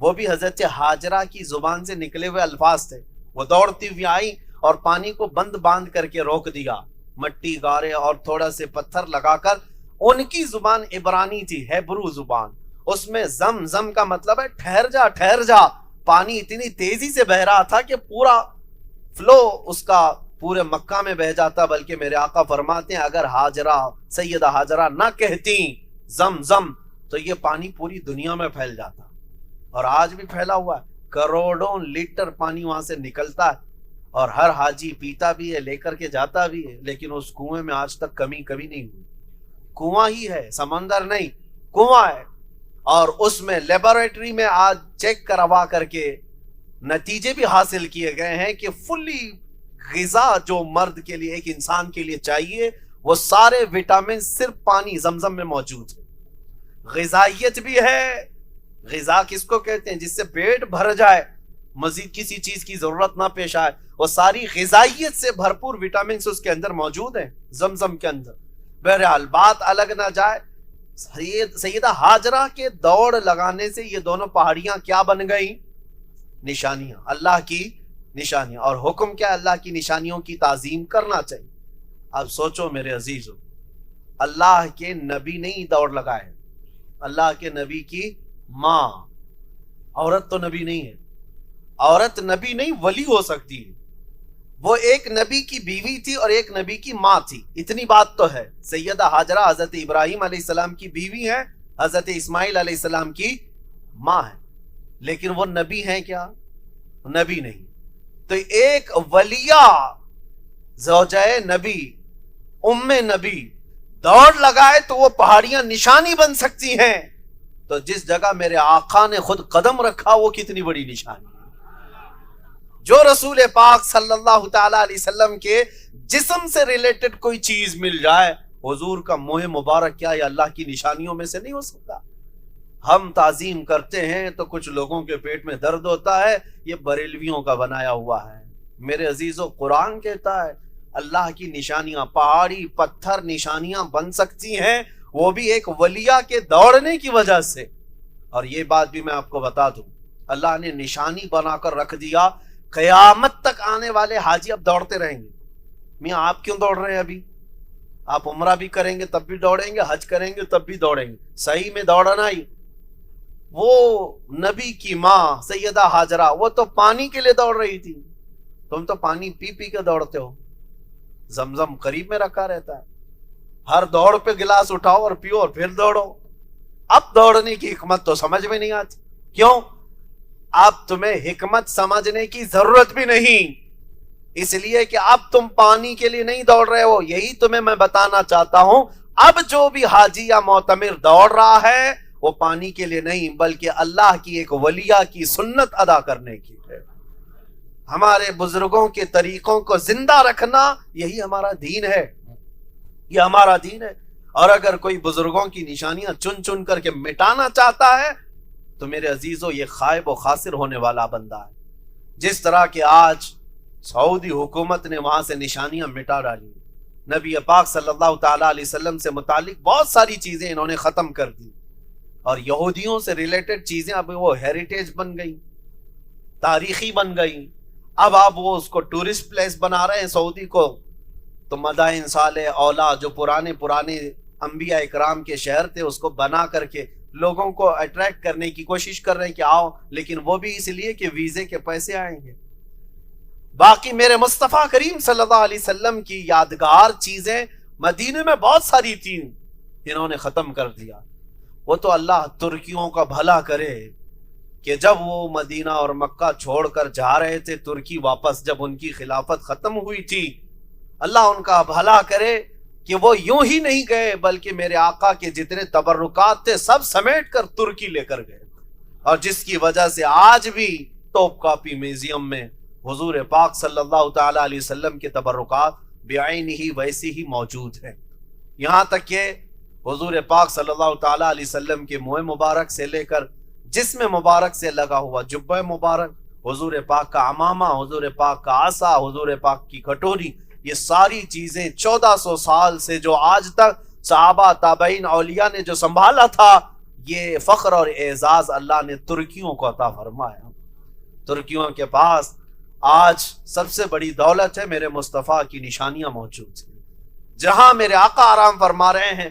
وہ بھی حضرت ہاجرہ کی زبان سے نکلے ہوئے الفاظ تھے۔ وہ دوڑتی ہوئی آئی اور پانی کو باندھ کر کے روک دیا، مٹی گارے اور تھوڑا سے پتھر لگا کر۔ ان کی زبان عبرانی تھی، ہیبرو زبان، اس میں زم کا مطلب ہے ٹھہر جا ٹھہر جا۔ پانی اتنی تیزی سے بہ رہا تھا کہ پورا فلو اس کا پورے مکہ میں بہ جاتا، بلکہ میرے آقا فرماتے ہیں اگر ہاجرہ سیدہ ہاجرہ نہ کہتی زم تو یہ پانی پوری دنیا میں پھیل جاتا، اور آج بھی پھیلا ہوا ہے، کروڑوں لیٹر پانی وہاں سے نکلتا ہے، اور ہر حاجی پیتا بھی ہے، لے کر کے جاتا بھی ہے، لیکن اس کنویں میں آج تک کمی کبھی نہیں ہوئی۔ کنواں ہی ہے، سمندر نہیں، کنواں ہے، اور اس میں لیبارٹری میں آج چیک کروا کر کے نتیجے بھی حاصل کیے گئے ہیں کہ فلی غذا جو مرد کے لیے، ایک انسان کے لیے چاہیے، وہ سارے وٹامن صرف پانی زمزم میں موجود ہے۔ غذائیت بھی ہے، غذا کس کو کہتے ہیں؟ جس سے پیٹ بھر جائے، مزید کسی چیز کی ضرورت نہ پیش آئے، وہ ساری غذائیت سے بھرپور وٹامنز اس کے اندر موجود ہیں زمزم کے اندر۔ بہرحال بات الگ نہ جائے، سیدہ ہاجرہ کے دوڑ لگانے سے یہ دونوں پہاڑیاں کیا بن گئیں؟ نشانیاں، اللہ کی نشانیاں، اور حکم کیا؟ اللہ کی نشانیوں کی تعظیم کرنا چاہیے۔ اب سوچو میرے عزیزو، اللہ کے نبی نہیں دوڑ لگائے، اللہ کے نبی کی ماں، عورت تو نبی نہیں ہے، عورت نبی نہیں ولی ہو سکتی ہے، وہ ایک نبی کی بیوی تھی اور ایک نبی کی ماں تھی، اتنی بات تو ہے۔ سیدہ ہاجرہ حضرت ابراہیم علیہ السلام کی بیوی ہے، حضرت اسماعیل علیہ السلام کی ماں ہے، لیکن وہ نبی ہیں کیا؟ نبی نہیں۔ تو ایک ولیہ زوجہ نبی، ام نبی دوڑ لگائے تو وہ پہاڑیاں نشانی بن سکتی ہیں، تو جس جگہ میرے آقا نے خود قدم رکھا وہ کتنی بڑی نشانی ہے۔ جو رسول پاک صلی اللہ تعالی علیہ وسلم کے جسم سے ریلیٹڈ کوئی چیز مل جائے، حضور کا منہ مبارک کیا یہ اللہ کی نشانیوں میں سے نہیں ہو سکتا؟ ہم تعظیم کرتے ہیں تو کچھ لوگوں کے پیٹ میں درد ہوتا ہے، یہ بریلویوں کا بنایا ہوا ہے۔ میرے عزیزو، قرآن کہتا ہے اللہ کی نشانیاں، پہاڑی پتھر نشانیاں بن سکتی ہیں، وہ بھی ایک ولیہ کے دوڑنے کی وجہ سے۔ اور یہ بات بھی میں آپ کو بتا دوں، اللہ نے نشانی بنا کر رکھ دیا، قیامت تک آنے والے حاجی اب دوڑتے رہیں گے۔ میاں آپ کیوں دوڑ رہے ہیں؟ ابھی آپ عمرہ بھی کریں گے تب بھی دوڑیں گے، حج کریں گے تب بھی دوڑیں گے، صحیح میں دوڑنا ہی۔ وہ نبی کی ماں سیدہ ہاجرہ، وہ تو پانی کے لیے دوڑ رہی تھی، تم تو پانی پی پی کے دوڑتے ہو، زمزم قریب میں رکھا رہتا ہے، ہر دوڑ پہ گلاس اٹھاؤ اور پیو اور پھر دوڑو۔ اب دوڑنے کی حکمت تو سمجھ میں نہیں آتی، کیوں؟ اب تمہیں حکمت سمجھنے کی ضرورت بھی نہیں، اس لیے کہ اب تم پانی کے لیے نہیں دوڑ رہے ہو۔ یہی تمہیں میں بتانا چاہتا ہوں، اب جو بھی حاجی یا معتمر دوڑ رہا ہے وہ پانی کے لیے نہیں، بلکہ اللہ کی ایک ولیہ کی سنت ادا کرنے کی ہے۔ ہمارے بزرگوں کے طریقوں کو زندہ رکھنا یہی ہمارا دین ہے، یہ ہمارا دین ہے۔ اور اگر کوئی بزرگوں کی نشانیاں چن چن کر کے مٹانا چاہتا ہے تو میرے عزیزو یہ خائب و خاسر ہونے والا بندہ ہے۔ جس طرح کہ آج سعودی حکومت نے وہاں سے نشانیاں مٹا ڈالی، نبی پاک صلی اللہ تعالی علیہ وسلم سے متعلق بہت ساری چیزیں انہوں نے ختم کر دی، اور یہودیوں سے ریلیٹڈ چیزیں اب وہ ہیریٹیج بن گئی، تاریخی بن گئی۔ اب آپ وہ اس کو ٹورسٹ پلیس بنا رہے ہیں سعودی کو، تو مدائن صالح اولا جو پرانے انبیاء اکرام کے شہر تھے اس کو بنا کر کے لوگوں کو اٹریکٹ کرنے کی کوشش کر رہے ہیں کہ آؤ، لیکن وہ بھی اس لیے کہ ویزے کے پیسے آئیں گے۔ باقی میرے مصطفیٰ کریم صلی اللہ علیہ وسلم کی یادگار چیزیں مدینے میں بہت ساری تھیں، انہوں نے ختم کر دیا۔ وہ تو اللہ ترکیوں کا بھلا کرے کہ جب وہ مدینہ اور مکہ چھوڑ کر جا رہے تھے ترکی واپس، جب ان کی خلافت ختم ہوئی تھی، اللہ ان کا بھلا کرے کہ وہ یوں ہی نہیں گئے بلکہ میرے آقا کے جتنے تبرکات تھے سب سمیٹ کر ترکی لے کر گئے، اور جس کی وجہ سے آج بھی ٹاپ کاپی میوزیم میں حضور پاک صلی اللہ تعالی علیہ وسلم کے تبرکات بعین ہی ویسی ہی موجود ہیں۔ یہاں تک کہ حضور پاک صلی اللہ تعالی علیہ وسلم کے منہ مبارک سے لے کر جسم مبارک سے لگا ہوا جبہ مبارک، حضور پاک کا عمامہ، حضور پاک کا عصا، حضور پاک کی کٹوری، یہ ساری چیزیں 1400 سال سے جو آج تک صحابہ تابعین اولیاء نے جو سنبھالا تھا، یہ فخر اور اعزاز اللہ نے ترکیوں کو عطا فرمایا۔ ترکیوں کے پاس آج سب سے بڑی دولت ہے، میرے مصطفیٰ کی نشانیاں موجود ہیں۔ جہاں میرے آقا آرام فرما رہے ہیں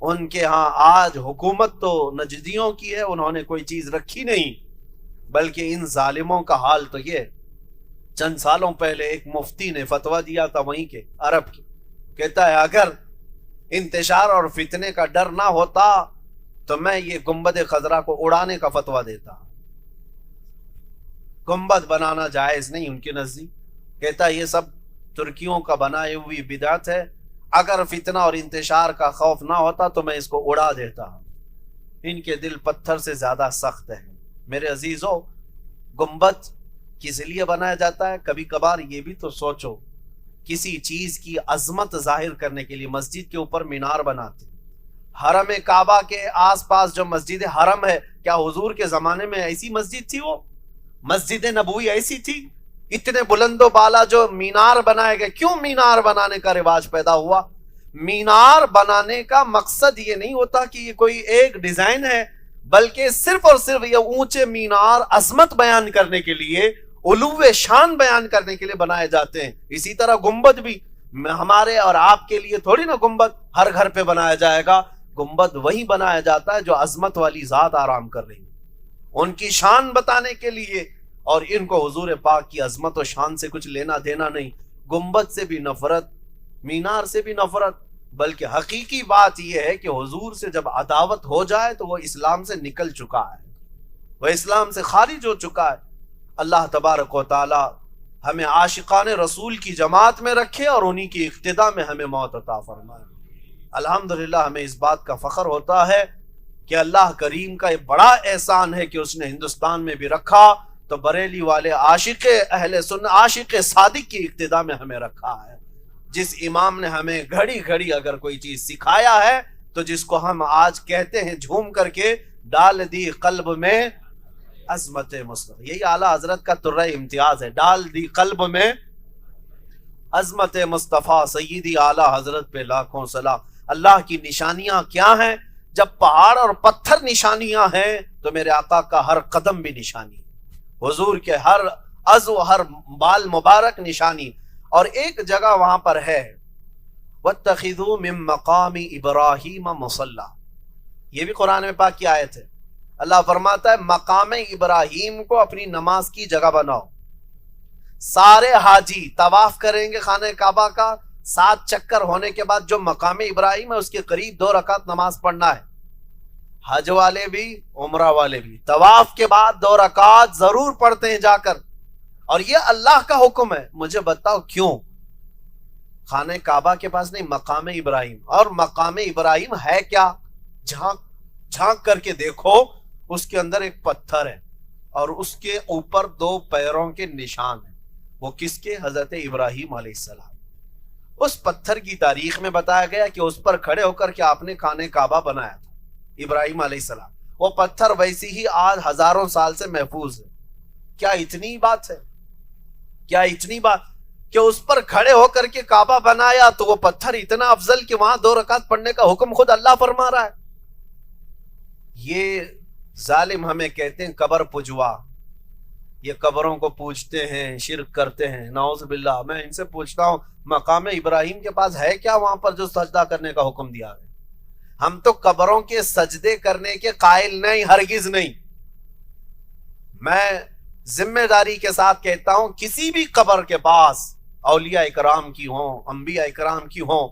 ان کے ہاں آج حکومت تو نجدیوں کی ہے، انہوں نے کوئی چیز رکھی نہیں، بلکہ ان ظالموں کا حال تو یہ، چند سالوں پہلے ایک مفتی نے فتویٰ دیا تھا وہیں کے عرب کے، کہتا ہے اگر انتشار اور فتنے کا ڈر نہ ہوتا تو میں یہ گنبد خضرا کو اڑانے کا فتویٰ دیتا۔ گنبد بنانا جائز نہیں ان کے نزدیک، کہتا یہ سب ترکیوں کا بنائے ہوئی بدعت ہے، اگر فتنہ اور انتشار کا خوف نہ ہوتا تو میں اس کو اڑا دیتا۔ ان کے دل پتھر سے زیادہ سخت ہے۔ میرے عزیزو، گنبد کس لیے بنایا جاتا ہے؟ کبھی کبھار یہ بھی تو سوچو، کسی چیز کی عظمت ظاہر کرنے کے لیے مسجد کے اوپر مینار بناتے، حرم کعبہ کے آس پاس جو مسجد حرم ہے، کیا حضور کے زمانے میں ایسی مسجد تھی؟ وہ مسجد نبوی ایسی تھی؟ اتنے بلند و بالا جو مینار بنائے گئے، کیوں مینار بنانے کا رواج پیدا ہوا؟ مینار بنانے کا مقصد یہ نہیں ہوتا کہ یہ کوئی ایک ڈیزائن ہے، بلکہ صرف اور صرف یہ اونچے مینار عظمت بیان کرنے کے لیے، علو شان بیان کرنے کے لیے بنائے جاتے ہیں۔ اسی طرح گنبد بھی ہمارے اور آپ کے لیے تھوڑی نا گنبد ہر گھر پہ بنایا جائے گا، گنبد وہی بنایا جاتا ہے جو عظمت والی ذات آرام کر رہی ہے، ان کی شان بتانے کے لیے، اور ان کو حضور پاک کی عظمت و شان سے کچھ لینا دینا نہیں۔ گنبد سے بھی نفرت، مینار سے بھی نفرت، بلکہ حقیقی بات یہ ہے کہ حضور سے جب عداوت ہو جائے تو وہ اسلام سے نکل چکا ہے، وہ اسلام سے خارج ہو چکا ہے۔ اللہ تبارک و تعالی ہمیں عاشقان رسول کی جماعت میں رکھے اور انہی کی اقتداء میں ہمیں موت عطا فرمائے۔ الحمدللہ ہمیں اس بات کا فخر ہوتا ہے کہ اللہ کریم کا یہ بڑا احسان ہے کہ اس نے ہندوستان میں بھی رکھا تو بریلی والے عاشق اہل سنت، عاشق صادق کی اقتدا میں ہمیں رکھا ہے. جس امام نے ہمیں گھڑی گھڑی اگر کوئی چیز سکھایا ہے تو جس کو ہم آج کہتے ہیں جھوم کر کے، ڈال دی قلب میں عظمت مصطفیٰ. یہی اعلیٰ حضرت کا ترہ امتیاز ہے، ڈال دی قلب میں عظمت مصطفیٰ. سیدی اعلیٰ حضرت پہ لاکھوں سلام. اللہ کی نشانیاں کیا ہیں؟ جب پہاڑ اور پتھر نشانیاں ہیں تو میرے آقا کا ہر قدم بھی نشانی، حضور کے ہر عضو ہر بال مبارک نشانی. اور ایک جگہ وہاں پر ہے وَاتَّخِذُوا مِن مَّقَامِ إِبْرَاهِيمَ مُصَلًّى، یہ بھی قرآن میں پاک کی آیت ہے. اللہ فرماتا ہے مقام ابراہیم کو اپنی نماز کی جگہ بناؤ. سارے حاجی طواف کریں گے خانہ کعبہ کا، 7 چکر ہونے کے بعد جو مقام ابراہیم ہے اس کے قریب 2 رکعت نماز پڑھنا ہے. حج والے بھی عمرہ والے بھی طواف کے بعد 2 رکعت ضرور پڑھتے ہیں جا کر. اور یہ اللہ کا حکم ہے. مجھے بتاؤ کیوں؟ خانہ کعبہ کے پاس نہیں، مقام ابراہیم. اور مقام ابراہیم ہے کیا؟ جھانک کر کے دیکھو، اس کے اندر ایک پتھر ہے اور اس کے اوپر 2 پیروں کے نشان ہیں. وہ کس کے؟ حضرت ابراہیم علیہ السلام. اس پتھر کی تاریخ میں بتایا گیا کہ اس پر کھڑے ہو کر کے آپ نے خانہ کعبہ بنایا تھا ابراہیم علیہ السلام. وہ پتھر ویسی ہی آج ہزاروں سال سے محفوظ ہے. کیا اتنی بات ہے؟ کیا اتنی بات کہ اس پر کھڑے ہو کر کے کعبہ بنایا تو وہ پتھر اتنا افضل کہ وہاں 2 رکعت پڑھنے کا حکم خود اللہ فرما رہا ہے. یہ ظالم ہمیں کہتے ہیں قبر پجوا، یہ قبروں کو پوجتے ہیں، شرک کرتے ہیں، نعوذ باللہ. میں ان سے پوچھتا ہوں مقام ابراہیم کے پاس ہے کیا وہاں پر جو سجدہ کرنے کا حکم دیا ہے؟ ہم تو قبروں کے سجدے کرنے کے قائل نہیں، ہرگز نہیں. میں ذمہ داری کے ساتھ کہتا ہوں کسی بھی قبر کے پاس، اولیاء اکرام کی ہوں، انبیاء اکرام کی ہوں،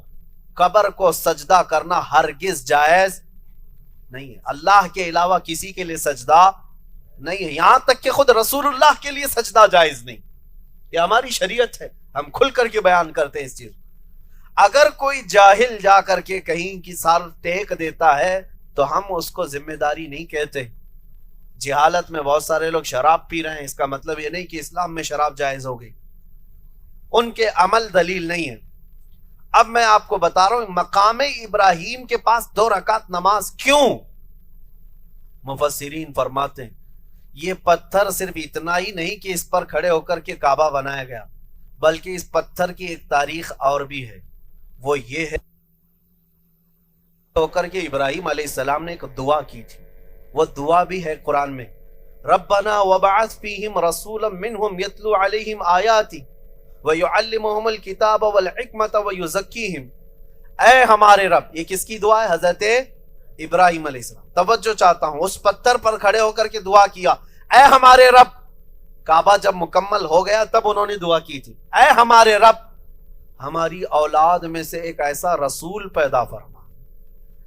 قبر کو سجدہ کرنا ہرگز جائز نہیں ہے. اللہ کے علاوہ کسی کے لیے سجدہ نہیں ہے، یہاں تک کہ خود رسول اللہ کے لیے سجدہ جائز نہیں. یہ ہماری شریعت ہے، ہم کھل کر کے بیان کرتے ہیں اس چیز. اگر کوئی جاہل جا کر کے کہیں کی سال ٹیک دیتا ہے تو ہم اس کو ذمہ داری نہیں کہتے. جہالت میں بہت سارے لوگ شراب پی رہے ہیں، اس کا مطلب یہ نہیں کہ اسلام میں شراب جائز ہو گئی. ان کے عمل دلیل نہیں ہے. اب میں آپ کو بتا رہا ہوں مقام ابراہیم کے پاس 2 رکعت نماز کیوں؟ مفسرین فرماتے ہیں یہ پتھر صرف اتنا ہی نہیں کہ اس پر کھڑے ہو کر کے کعبہ بنایا گیا، بلکہ اس پتھر کی ایک تاریخ اور بھی ہے. وہ یہ ہے ہو کر کے ابراہیم علیہ السلام نے ایک دعا کی تھی. وہ دعا بھی ہے قرآن میں، ربنا وبعث فیہم رسولا منہم یتلو علیہم آیاتی وَيُعَلِّمُهُمُ الْكِتَابَ وَالْحِكْمَةَ وَيُزَكِّيهِمْ. اے ہمارے رب، یہ کس کی دعا ہے؟ حضرت ابراہیم علیہ السلام. توجہ چاہتا ہوں، اس پتھر پر کھڑے ہو کر کے دعا کیا، اے ہمارے رب. کعبہ جب مکمل ہو گیا تب انہوں نے دعا کی تھی، اے ہمارے رب ہماری اولاد میں سے ایک ایسا رسول پیدا فرما،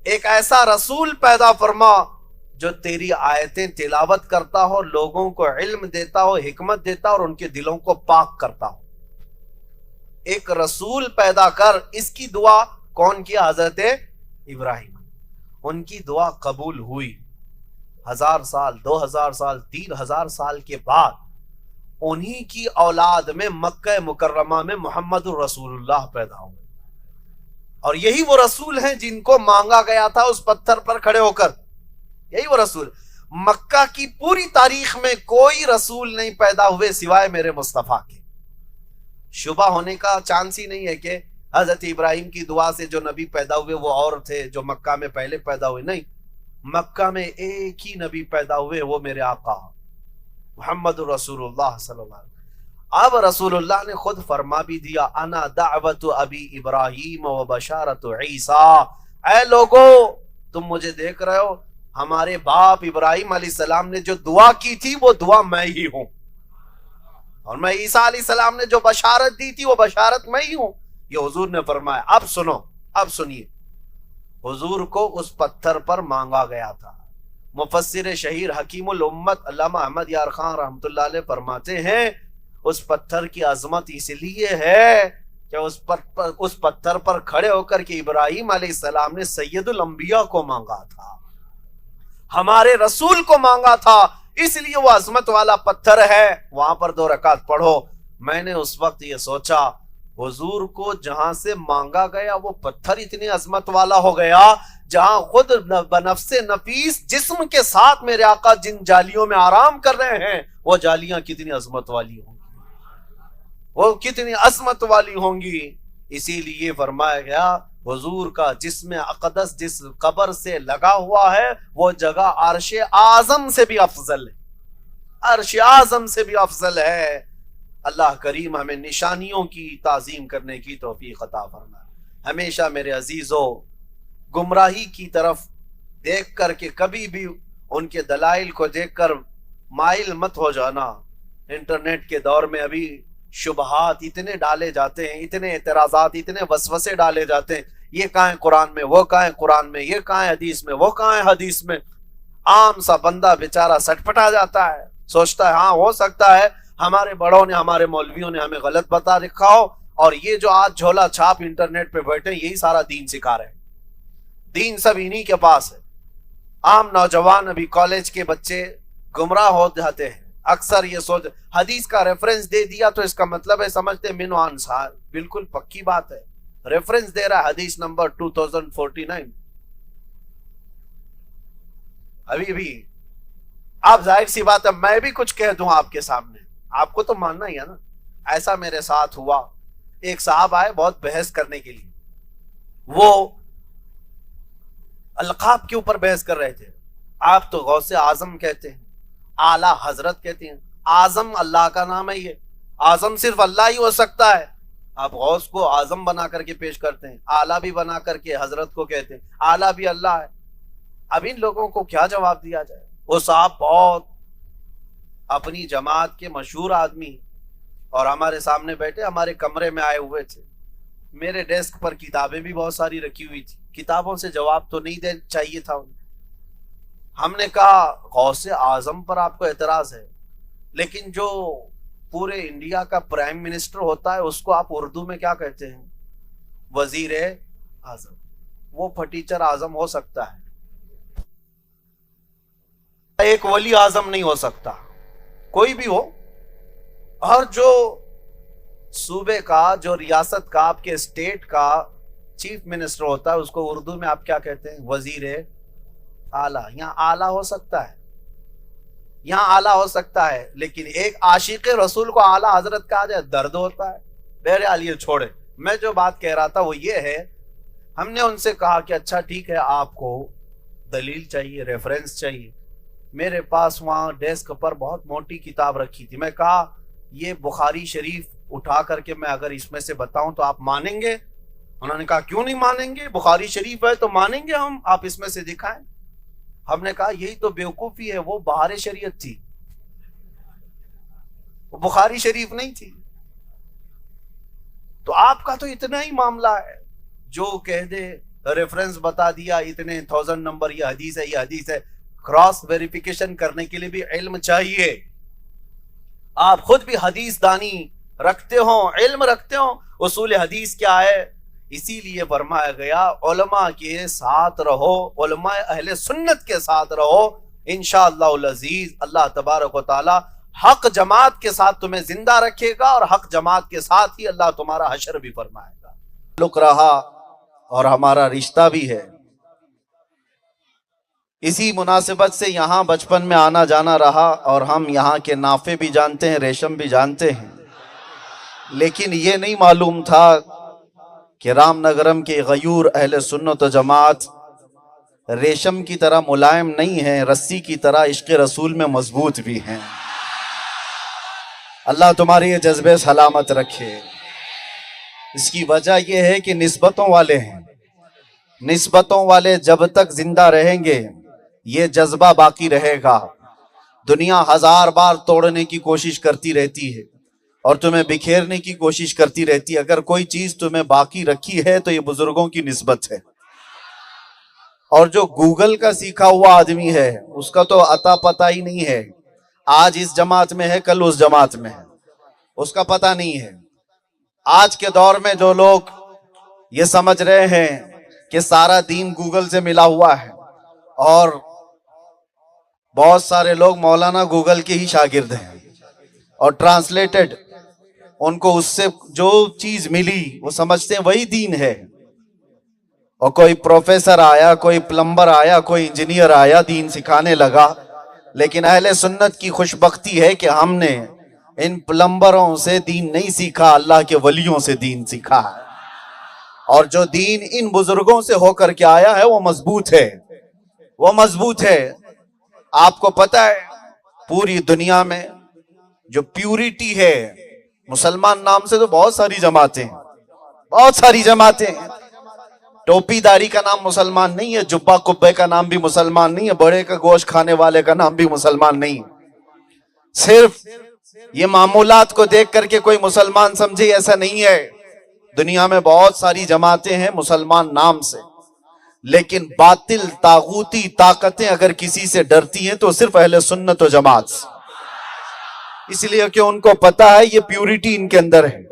ایک ایسا رسول پیدا فرما جو تیری آیتیں تلاوت کرتا ہو، لوگوں کو علم دیتا ہو، حکمت دیتا ہو اور ان کے دلوں کو پاک کرتا ہو. ایک رسول پیدا کر. اس کی دعا کون کیا؟ حضرت ابراہیم. ان کی دعا قبول ہوئی. 1000 سال، 2000 سال، 3000 سال کے بعد انہی کی اولاد میں مکہ مکرمہ میں محمد الرسول اللہ پیدا ہوئے. اور یہی وہ رسول ہیں جن کو مانگا گیا تھا اس پتھر پر کھڑے ہو کر. یہی وہ رسول. مکہ کی پوری تاریخ میں کوئی رسول نہیں پیدا ہوئے سوائے میرے مصطفیٰ کے. شبہ ہونے کا چانس ہی نہیں ہے کہ حضرت ابراہیم کی دعا سے جو نبی پیدا ہوئے وہ اور تھے جو مکہ میں پہلے پیدا ہوئے. نہیں، مکہ میں ایک ہی نبی پیدا ہوئے، وہ میرے آقا محمد رسول اللہ صلی اللہ علیہ وسلم. اب رسول اللہ نے خود فرما بھی دیا، انا دعوت ابی ابراہیم و بشارت عیسیٰ. اے لوگو تم مجھے دیکھ رہے ہو، ہمارے باپ ابراہیم علیہ السلام نے جو دعا کی تھی وہ دعا میں ہی ہوں، اور میں عیسیٰ علیہ السلام نے جو بشارت دی تھی وہ بشارت میں ہی ہوں. یہ حضور نے فرمایا. اب سنو، اب سنیے. حضور کو اس پتھر پر مانگا گیا تھا. مفسر شہیر حکیم الامت علامہ احمد یار خان رحمۃ اللہ علیہ فرماتے ہیں اس پتھر کی عظمت اس لیے ہے کہ اس پتھر پر کھڑے ہو کر کے ابراہیم علیہ السلام نے سید الانبیاء کو مانگا تھا، ہمارے رسول کو مانگا تھا. اس لیے وہ عظمت والا پتھر ہے، وہاں پر 2 رکعت پڑھو۔ میں نے اس وقت یہ سوچا حضور کو جہاں سے مانگا گیا وہ پتھر اتنی عظمت والا ہو گیا، جہاں خود بنفس نفیس جسم کے ساتھ میرے آقا جن جالیوں میں آرام کر رہے ہیں وہ جالیاں کتنی عظمت والی ہوں گی، وہ کتنی عظمت والی ہوں گی۔ اسی لیے فرمایا گیا حضور کا جسم اقدس جس قبر سے لگا ہوا ہے وہ جگہ عرش اعظم سے بھی افضل ہے، عرش اعظم سے بھی افضل ہے۔ اللہ کریم ہمیں نشانیوں کی تعظیم کرنے کی توفیق عطا فرمائے۔ ہمیشہ میرے عزیزو گمراہی کی طرف دیکھ کر کے کبھی بھی ان کے دلائل کو دیکھ کر مائل مت ہو جانا۔ انٹرنیٹ کے دور میں ابھی شبہات اتنے ڈالے جاتے ہیں، اتنے اعتراضات، اتنے وسوسے ڈالے جاتے ہیں، یہ کہاں ہے قرآن میں، وہ کہاں ہے قرآن میں، یہ کہاں ہے حدیث میں، وہ کہاں ہے حدیث میں۔ عام سا بندہ بیچارہ سٹ پٹا جاتا ہے، سوچتا ہے ہاں ہو سکتا ہے ہمارے بڑوں نے، ہمارے مولویوں نے ہمیں غلط بتا رکھا ہو، اور یہ جو آج جھولا چھاپ انٹرنیٹ پہ بیٹھے یہی سارا دین سکھا رہے ہیں، دین سب انہی کے پاس ہے۔ عام نوجوان ابھی کالج کے بچے گمراہ ہو جاتے ہیں، اکثر یہ سوچ حدیث کا ریفرنس دے دیا تو اس کا مطلب ہے سمجھتے من و انصار، بالکل پکی بات ہے، ریفرنس دے رہا ہے حدیث نمبر 2049۔ ابھی بھی آپ ظاہر سی بات ہے میں بھی کچھ کہہ دوں آپ کے سامنے، آپ کو تو ماننا ہی ہے نا۔ ایسا میرے ساتھ ہوا، ایک صاحب آئے بہت بحث کرنے کے لیے، وہ القاب کے اوپر بحث کر رہے تھے۔ آپ تو غوث اعظم کہتے ہیں، اعلیٰ حضرت کہتے ہیں، اعظم اللہ کا نام ہے، یہ اعظم صرف اللہ ہی ہو سکتا ہے، آپ غوث کو اعظم بنا کر کے پیش کرتے ہیں، اعلیٰ بھی بنا کر کے حضرت کو کہتے ہیں، اعلیٰ بھی اللہ ہے۔ اب ان لوگوں کو کیا جواب دیا جائے؟ وہ صاحب بہت اپنی جماعت کے مشہور آدمی اور ہمارے سامنے بیٹھے، ہمارے کمرے میں آئے ہوئے تھے، میرے ڈیسک پر کتابیں بھی بہت ساری رکھی ہوئی تھی، کتابوں سے جواب تو نہیں دینا چاہیے تھا انہیں۔ ہم نے کہا غوث اعظم پر آپ کو اعتراض ہے، لیکن جو پورے انڈیا کا پرائم منسٹر ہوتا ہے اس کو آپ اردو میں کیا کہتے ہیں؟ وزیر اعظم۔ وہ پھٹیچر اعظم ہو سکتا ہے، ایک ولی اعظم نہیں ہو سکتا، کوئی بھی ہو۔ اور جو صوبے کا، جو ریاست کا، آپ کے اسٹیٹ کا چیف منسٹر ہوتا ہے اس کو اردو میں آپ کیا کہتے ہیں؟ وزیر اعلیٰ۔ یہاں اعلیٰ ہو سکتا ہے، یہاں اعلیٰ ہو سکتا ہے، لیکن ایک عاشق رسول کو اعلیٰ حضرت کہا جائے درد ہوتا ہے۔ بہرحال یہ چھوڑے، میں جو بات کہہ رہا تھا وہ یہ ہے، ہم نے ان سے کہا کہ اچھا ٹھیک ہے آپ کو دلیل چاہیے، ریفرنس چاہیے۔ میرے پاس وہاں ڈیسک پر بہت موٹی کتاب رکھی تھی، میں کہا یہ بخاری شریف اٹھا کر کے میں اگر اس میں سے بتاؤں تو آپ مانیں گے؟ انہوں نے کہا کیوں نہیں مانیں گے، بخاری شریف ہے تو مانیں گے ہم، آپ اس میں سے دکھائیں۔ ہم نے کہا یہی تو بیوقوفی ہے، وہ بہار شریعت تھی، وہ بخاری شریف نہیں تھی۔ تو آپ کا تو اتنا ہی معاملہ ہے، جو کہہ دے ریفرنس بتا دیا، اتنے 1000 نمبر یہ حدیث ہے، یہ حدیث ہے۔ کراس ویریفیکیشن کرنے کے لیے بھی علم چاہیے، آپ خود بھی حدیث دانی رکھتے ہوں، علم رکھتے ہوں اصول حدیث کیا ہے۔ اسی لیے فرمایا گیا علماء کے ساتھ رہو، علماء اہل سنت کے ساتھ رہو، انشاءاللہ العزیز اللہ تبارک و تعالی حق جماعت کے ساتھ تمہیں زندہ رکھے گا، اور حق جماعت کے ساتھ ہی اللہ تمہارا حشر بھی فرمائے گا۔ تعلق رہا اور ہمارا رشتہ بھی ہے، اسی مناسبت سے یہاں بچپن میں آنا جانا رہا، اور ہم یہاں کے نافع بھی جانتے ہیں، ریشم بھی جانتے ہیں، لیکن یہ نہیں معلوم تھا کہ رام نگرم کے غیور اہل سنت و جماعت ریشم کی طرح ملائم نہیں ہیں، رسی کی طرح عشق رسول میں مضبوط بھی ہیں۔ اللہ تمہاری یہ جذبے سلامت رکھے۔ اس کی وجہ یہ ہے کہ نسبتوں والے ہیں، نسبتوں والے جب تک زندہ رہیں گے یہ جذبہ باقی رہے گا۔ دنیا 1000 بار توڑنے کی کوشش کرتی رہتی ہے اور تمہیں بکھیرنے کی کوشش کرتی رہتی ہے، اگر کوئی چیز تمہیں باقی رکھی ہے تو یہ بزرگوں کی نسبت ہے۔ اور جو گوگل کا سیکھا ہوا آدمی ہے اس کا تو عطا پتہ ہی نہیں ہے، آج اس جماعت میں ہے کل اس جماعت میں ہے، اس کا پتہ نہیں ہے۔ آج کے دور میں جو لوگ یہ سمجھ رہے ہیں کہ سارا دین گوگل سے ملا ہوا ہے اور بہت سارے لوگ مولانا گوگل کے ہی شاگرد ہیں اور ٹرانسلیٹڈ ان کو اس سے جو چیز ملی وہ سمجھتے ہیں وہی دین ہے. اور کوئی پروفیسر آیا, کوئی پلمبر آیا, کوئی انجینئر آیا, دین سکھانے لگا. لیکن اہل سنت کی خوش بختی ہے کہ ہم نے ان پلمبروں سے دین نہیں سیکھا, اللہ کے ولیوں سے دین سیکھا ہے. اور جو دین ان بزرگوں سے ہو کر کے آیا ہے وہ مضبوط ہے, وہ مضبوط ہے. آپ کو پتہ ہے پوری دنیا میں جو پیورٹی ہے, مسلمان نام سے تو بہت ساری جماعتیں ہیں, بہت ساری جماعتیں ہیں. ٹوپی داری کا نام مسلمان نہیں ہے, جبہ کبے کا نام بھی مسلمان نہیں ہے, بڑے کا گوشت کھانے والے کا نام بھی مسلمان نہیں ہے. صرف یہ معمولات کو دیکھ کر کے کوئی مسلمان سمجھے, ایسا نہیں ہے. دنیا میں بہت ساری جماعتیں ہیں مسلمان نام سے, لیکن باطل طاغوتی طاقتیں اگر کسی سے ڈرتی ہیں تو صرف اہل سنت و جماعت سے. اس لیے کہ ان کو پتا ہے یہ پیورٹی ان کے اندر ہے.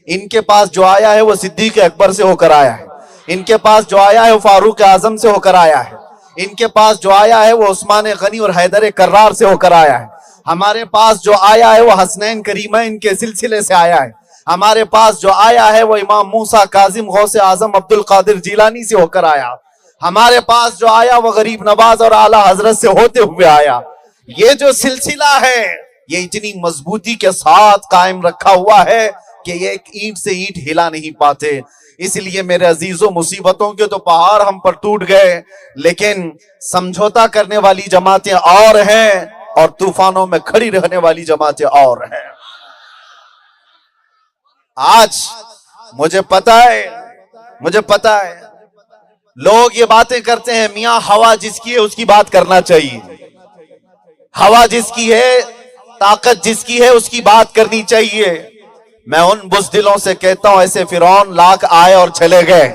ان کے پاس جو آیا ہے وہ صدیق اکبر سے ہو کر آیا ہے, ان کے پاس جو آیا ہے وہ فاروق اعظم سے ہو کر آیا ہے, ان کے پاس جو آیا ہے وہ عثمان غنی اور حیدر کرار سے ہو کر آیا ہے. ہمارے پاس جو آیا ہے وہ حسنین کریمین کے سلسلے سے آیا ہے. ہمارے پاس جو آیا ہے وہ امام موسیٰ کاظم غوث اعظم عبد القادر جیلانی سے ہو کر آیا. ہمارے پاس جو آیا وہ غریب نواز اور اعلیٰ حضرت سے ہوتے ہوئے آیا. یہ جو سلسلہ ہے یہ اتنی مضبوطی کے ساتھ قائم رکھا ہوا ہے کہ یہ ایک اینٹ سے اینٹ ہلا نہیں پاتے. اس لیے میرے عزیزوں, مصیبتوں کے تو پہاڑ ہم پر ٹوٹ گئے, لیکن سمجھوتا کرنے والی جماعتیں اور ہیں اور طوفانوں میں کھڑی رہنے والی جماعتیں اور ہیں. آج مجھے پتا ہے لوگ یہ باتیں کرتے ہیں, میاں ہوا جس کی ہے اس کی بات کرنا چاہیے, ہوا جس کی ہے, طاقت جس کی ہے اس کی بات کرنی چاہیے. میں ان بزدلوں سے کہتا ہوں ایسے فرعون لاکھ آئے اور چلے گئے,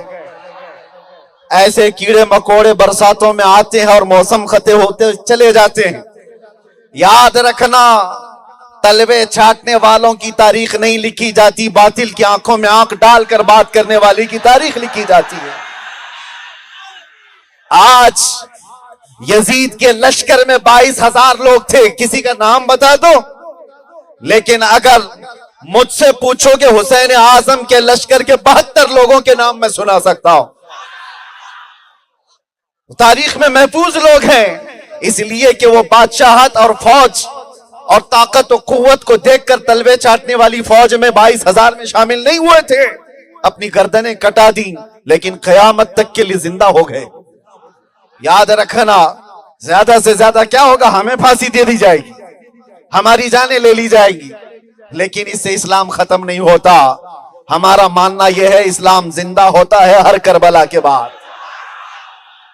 ایسے کیڑے مکوڑے برساتوں میں آتے ہیں اور موسم خطے ہوتے چلے جاتے ہیں. یاد رکھنا تلوے چھاٹنے والوں کی تاریخ نہیں لکھی جاتی, باطل کی آنکھوں میں آنکھ ڈال کر بات کرنے والی کی تاریخ لکھی جاتی ہے. آج یزید کے لشکر میں 22,000 لوگ تھے, کسی کا نام بتا دو. لیکن اگر مجھ سے پوچھو کہ حسین اعظم کے لشکر کے 72 لوگوں کے نام میں سنا سکتا ہوں. تاریخ میں محفوظ لوگ ہیں, اس لیے کہ وہ بادشاہت اور فوج اور طاقت و قوت کو دیکھ کر تلوے چاٹنے والی فوج میں 22,000 میں شامل نہیں ہوئے تھے. اپنی گردنیں کٹا دی لیکن قیامت تک کے لیے زندہ ہو گئے. یاد رکھنا زیادہ سے زیادہ کیا ہوگا, ہمیں پھانسی دے دی جائے گی, ہماری جانیں لے لی جائے گی, لیکن اس سے اسلام ختم نہیں ہوتا. ہمارا ماننا یہ ہے اسلام زندہ ہوتا ہے ہر کربلا کے بعد,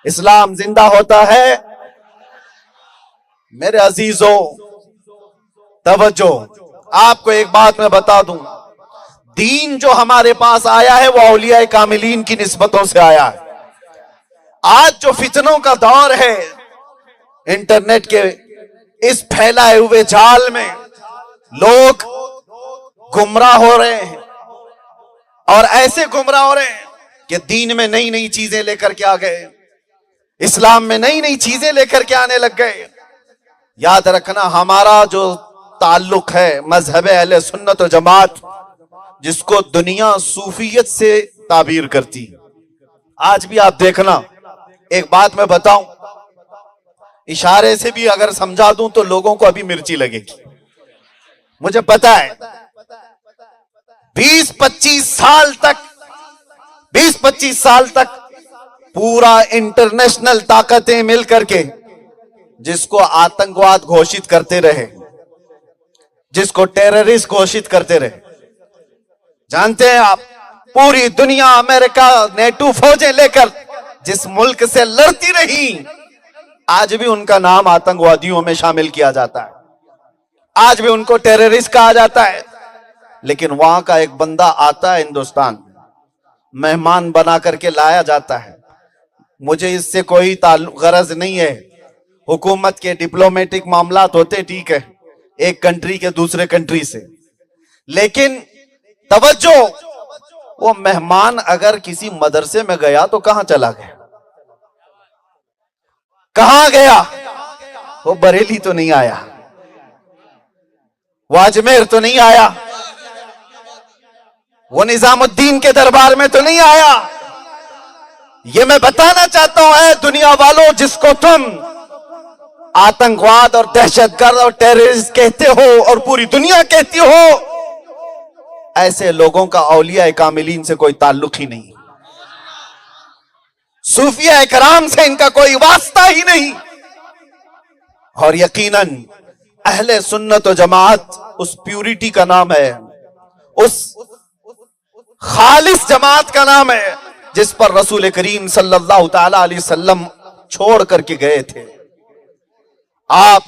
اسلام زندہ ہوتا ہے. میرے عزیزوں توجہ, آپ کو ایک بات میں بتا دوں, دین جو ہمارے پاس آیا ہے وہ اولیاء کاملین کی نسبتوں سے آیا ہے. آج جو فتنوں کا دور ہے, انٹرنیٹ کے اس پھیلائے ہوئے جال میں لوگ گمراہ ہو رہے ہیں, اور ایسے گمراہ ہو رہے ہیں کہ دین میں نئی نئی چیزیں لے کر کے آ گئے, اسلام میں نئی نئی چیزیں لے کر کے آنے لگ گئے. یاد رکھنا ہمارا جو تعلق ہے مذہب اہل سنت و جماعت, جس کو دنیا صوفیت سے تعبیر کرتی, آج بھی آپ دیکھنا, ایک بات میں بتاؤں, اشارے سے بھی اگر سمجھا دوں تو لوگوں کو ابھی مرچی لگے گی. مجھے پتا ہے 20-25 سال تک پورا انٹرنیشنل طاقتیں مل کر کے جس کو آتنکواد گھوشت کرتے رہے, جس کو ٹیررسٹ گھوشت کرتے رہے. جانتے ہیں آپ, پوری دنیا امریکہ نیٹو فوجیں لے کر جس ملک سے لڑتی رہی, آج بھی ان کا نام آتنکوادیوں میں شامل کیا جاتا ہے, آج بھی ان کو ٹیررسٹ کہا جاتا ہے. لیکن وہاں کا ایک بندہ آتا ہے ہندوستان, مہمان بنا کر کے لایا جاتا ہے. مجھے اس سے کوئی غرض نہیں ہے, حکومت کے ڈپلومیٹک معاملات ہوتے ٹھیک ہے ایک کنٹری کے دوسرے کنٹری سے, لیکن توجہ, وہ مہمان اگر کسی مدرسے میں گیا تو کہاں چلا گیا, کہاں گیا؟ وہ بریلی تو نہیں آیا، وہ اجمیر تو نہیں آیا، وہ نظام الدین کے دربار میں تو نہیں آیا۔ یہ میں بتانا چاہتا ہوں اے دنیا والوں، جس کو تم آتنکواد اور دہشت گرد اور ٹیررسٹ کہتے ہو اور پوری دنیا کہتی ہو، ایسے لوگوں کا اولیاء کاملین سے کوئی تعلق ہی نہیں، صوفیاء کرام سے ان کا کوئی واسطہ ہی نہیں۔ اور یقیناً اہل سنت و جماعت اس پیوریٹی کا نام ہے، اس خالص جماعت کا نام ہے جس پر رسول کریم صلی اللہ تعالی علیہ وسلم چھوڑ کر کے گئے تھے۔ آپ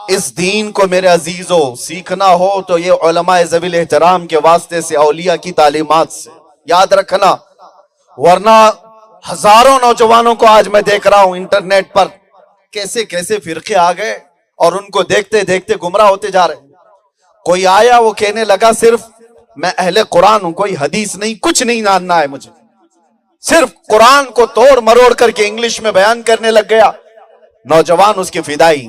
اس دین کو میرے عزیزوں سیکھنا ہو تو یہ علماء ذوی الاحترام کے واسطے سے، اولیاء کی تعلیمات سے یاد رکھنا، ورنہ ہزاروں نوجوانوں کو آج میں دیکھ رہا ہوں انٹرنیٹ پر کیسے کیسے فرقے آ گئے اور ان کو دیکھتے دیکھتے گمراہ ہوتے جا رہے۔ کوئی آیا وہ کہنے لگا صرف میں اہل قرآن ہوں، کوئی حدیث نہیں، کچھ نہیں جاننا ہے مجھے، صرف قرآن کو توڑ مروڑ کر کے انگلش میں بیان کرنے لگ گیا۔ نوجوان اس کے فدائی،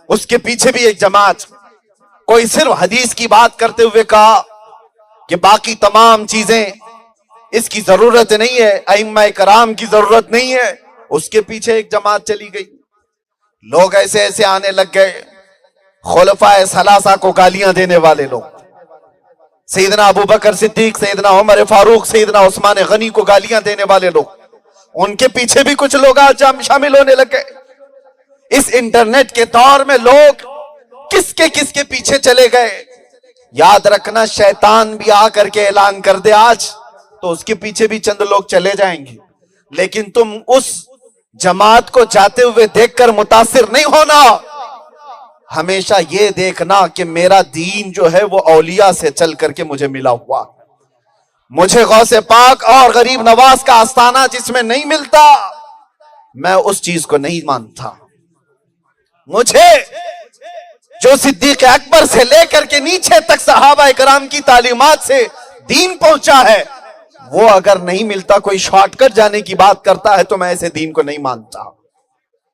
اس کے پیچھے بھی ایک جماعت، کوئی صرف حدیث کی بات کرتے ہوئے کہا کہ باقی تمام چیزیں اس کی ضرورت نہیں ہے، ائمہ کرام کی ضرورت نہیں ہے، اس کے پیچھے ایک جماعت چلی گئی۔ لوگ ایسے ایسے آنے لگ گئے، خلفائے ثلاثہ کو گالیاں دینے والے لوگ، سیدنا ابو بکر صدیق، سیدنا عمر فاروق، سیدنا عثمان غنی کو گالیاں دینے والے لوگ، ان کے پیچھے بھی کچھ لوگ آج شامل ہونے لگے۔ اس انٹرنیٹ کے دور میں لوگ کس کے پیچھے چلے گئے؟ یاد رکھنا، شیطان بھی آ کر کے اعلان کر دے آج تو اس کے پیچھے بھی چند لوگ چلے جائیں گے، لیکن تم اس جماعت کو جاتے ہوئے دیکھ کر متاثر نہیں ہونا، ہمیشہ یہ دیکھنا کہ میرا دین جو ہے وہ اولیاء سے چل کر کے مجھے ملا ہوا، مجھے غوث پاک اور غریب نواز کا آستانہ جس میں نہیں ملتا، میں اس چیز کو نہیں مانتا۔ مجھے جو صدیق اکبر سے لے کر کے نیچے تک صحابہ کرام کی تعلیمات سے دین پہنچا ہے، وہ اگر نہیں ملتا، کوئی شارٹ کٹ جانے کی بات کرتا ہے تو میں ایسے دین کو نہیں مانتا۔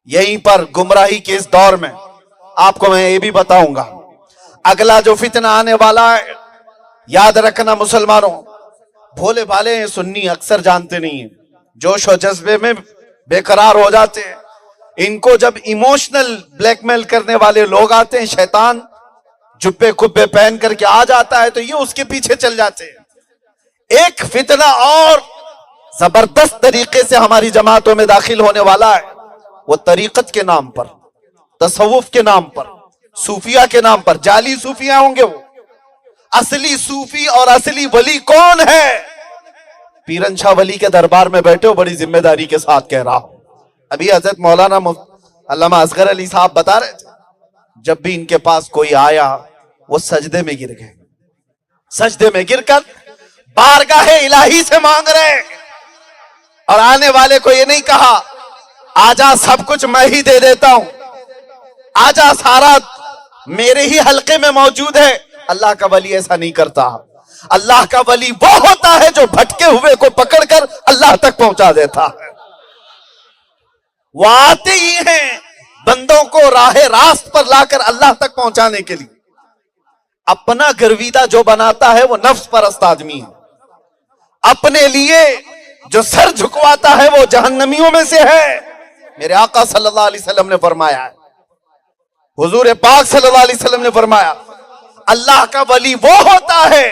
یہیں پر گمراہی کے اس دور میں آپ کو میں یہ بھی بتاؤں گا، اگلا جو فتنہ آنے والا ہے، یاد رکھنا مسلمانوں، بھولے بھالے ہیں سنی، اکثر جانتے نہیں ہیں، جوش و جذبے میں بے قرار ہو جاتے ہیں۔ ان کو جب ایموشنل بلیک میل کرنے والے لوگ آتے ہیں، شیطان جبے کبے پہن کر کے آ جاتا ہے تو یہ اس کے پیچھے چل جاتے ہیں۔ ایک فتنہ اور زبردست طریقے سے ہماری جماعتوں میں داخل ہونے والا ہے، وہ طریقت کے نام پر، تصوف کے نام پر، صوفیہ کے نام پر، جعلی صوفیہ ہوں گے۔ وہ اصلی صوفی اور اصلی ولی کون ہے؟ پیرن شاہ ولی کے دربار میں بیٹھے ہو، بڑی ذمہ داری کے ساتھ کہہ رہا ہوں، ابھی حضرت مولانا علامہ اصغر علی صاحب بتا رہے تھے، جب بھی ان کے پاس کوئی آیا وہ سجدے میں گر گئے، سجدے میں گر کر بارگاہ الہی سے مانگ رہے، اور آنے والے کو یہ نہیں کہا آجا سب کچھ میں ہی دے دیتا ہوں، آجا سارا میرے ہی حلقے میں موجود ہے۔ اللہ کا ولی ایسا نہیں کرتا، اللہ کا ولی وہ ہوتا ہے جو بھٹکے ہوئے کو پکڑ کر اللہ تک پہنچا دیتا ہے۔ وہ آتے ہی ہیں بندوں کو راہ راست پر لا کر اللہ تک پہنچانے کے لیے۔ اپنا گرویدہ جو بناتا ہے وہ نفس پرست آدمی ہے، اپنے لیے جو سر جھکواتا ہے وہ جہنمیوں میں سے ہے۔ میرے آقا صلی اللہ علیہ وسلم نے فرمایا ہے، حضور پاک صلی اللہ علیہ وسلم نے فرمایا، اللہ کا ولی وہ ہوتا ہے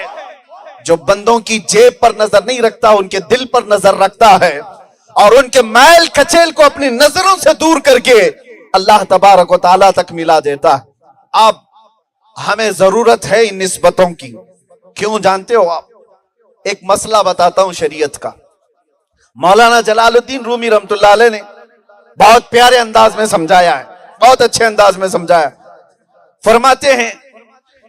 جو بندوں کی جیب پر نظر نہیں رکھتا، ان کے دل پر نظر رکھتا ہے، اور ان کے میل کچیل کو اپنی نظروں سے دور کر کے اللہ تبارک و تعالیٰ تک ملا دیتا ہے۔ اب ہمیں ضرورت ہے ان نسبتوں کی، کیوں جانتے ہو آپ؟ ایک مسئلہ بتاتا ہوں شریعت کا، مولانا جلال الدین رومی رحمۃ اللہ علیہ نے بہت پیارے انداز میں سمجھایا ہے، بہت اچھے انداز میں سمجھایا۔ فرماتے ہیں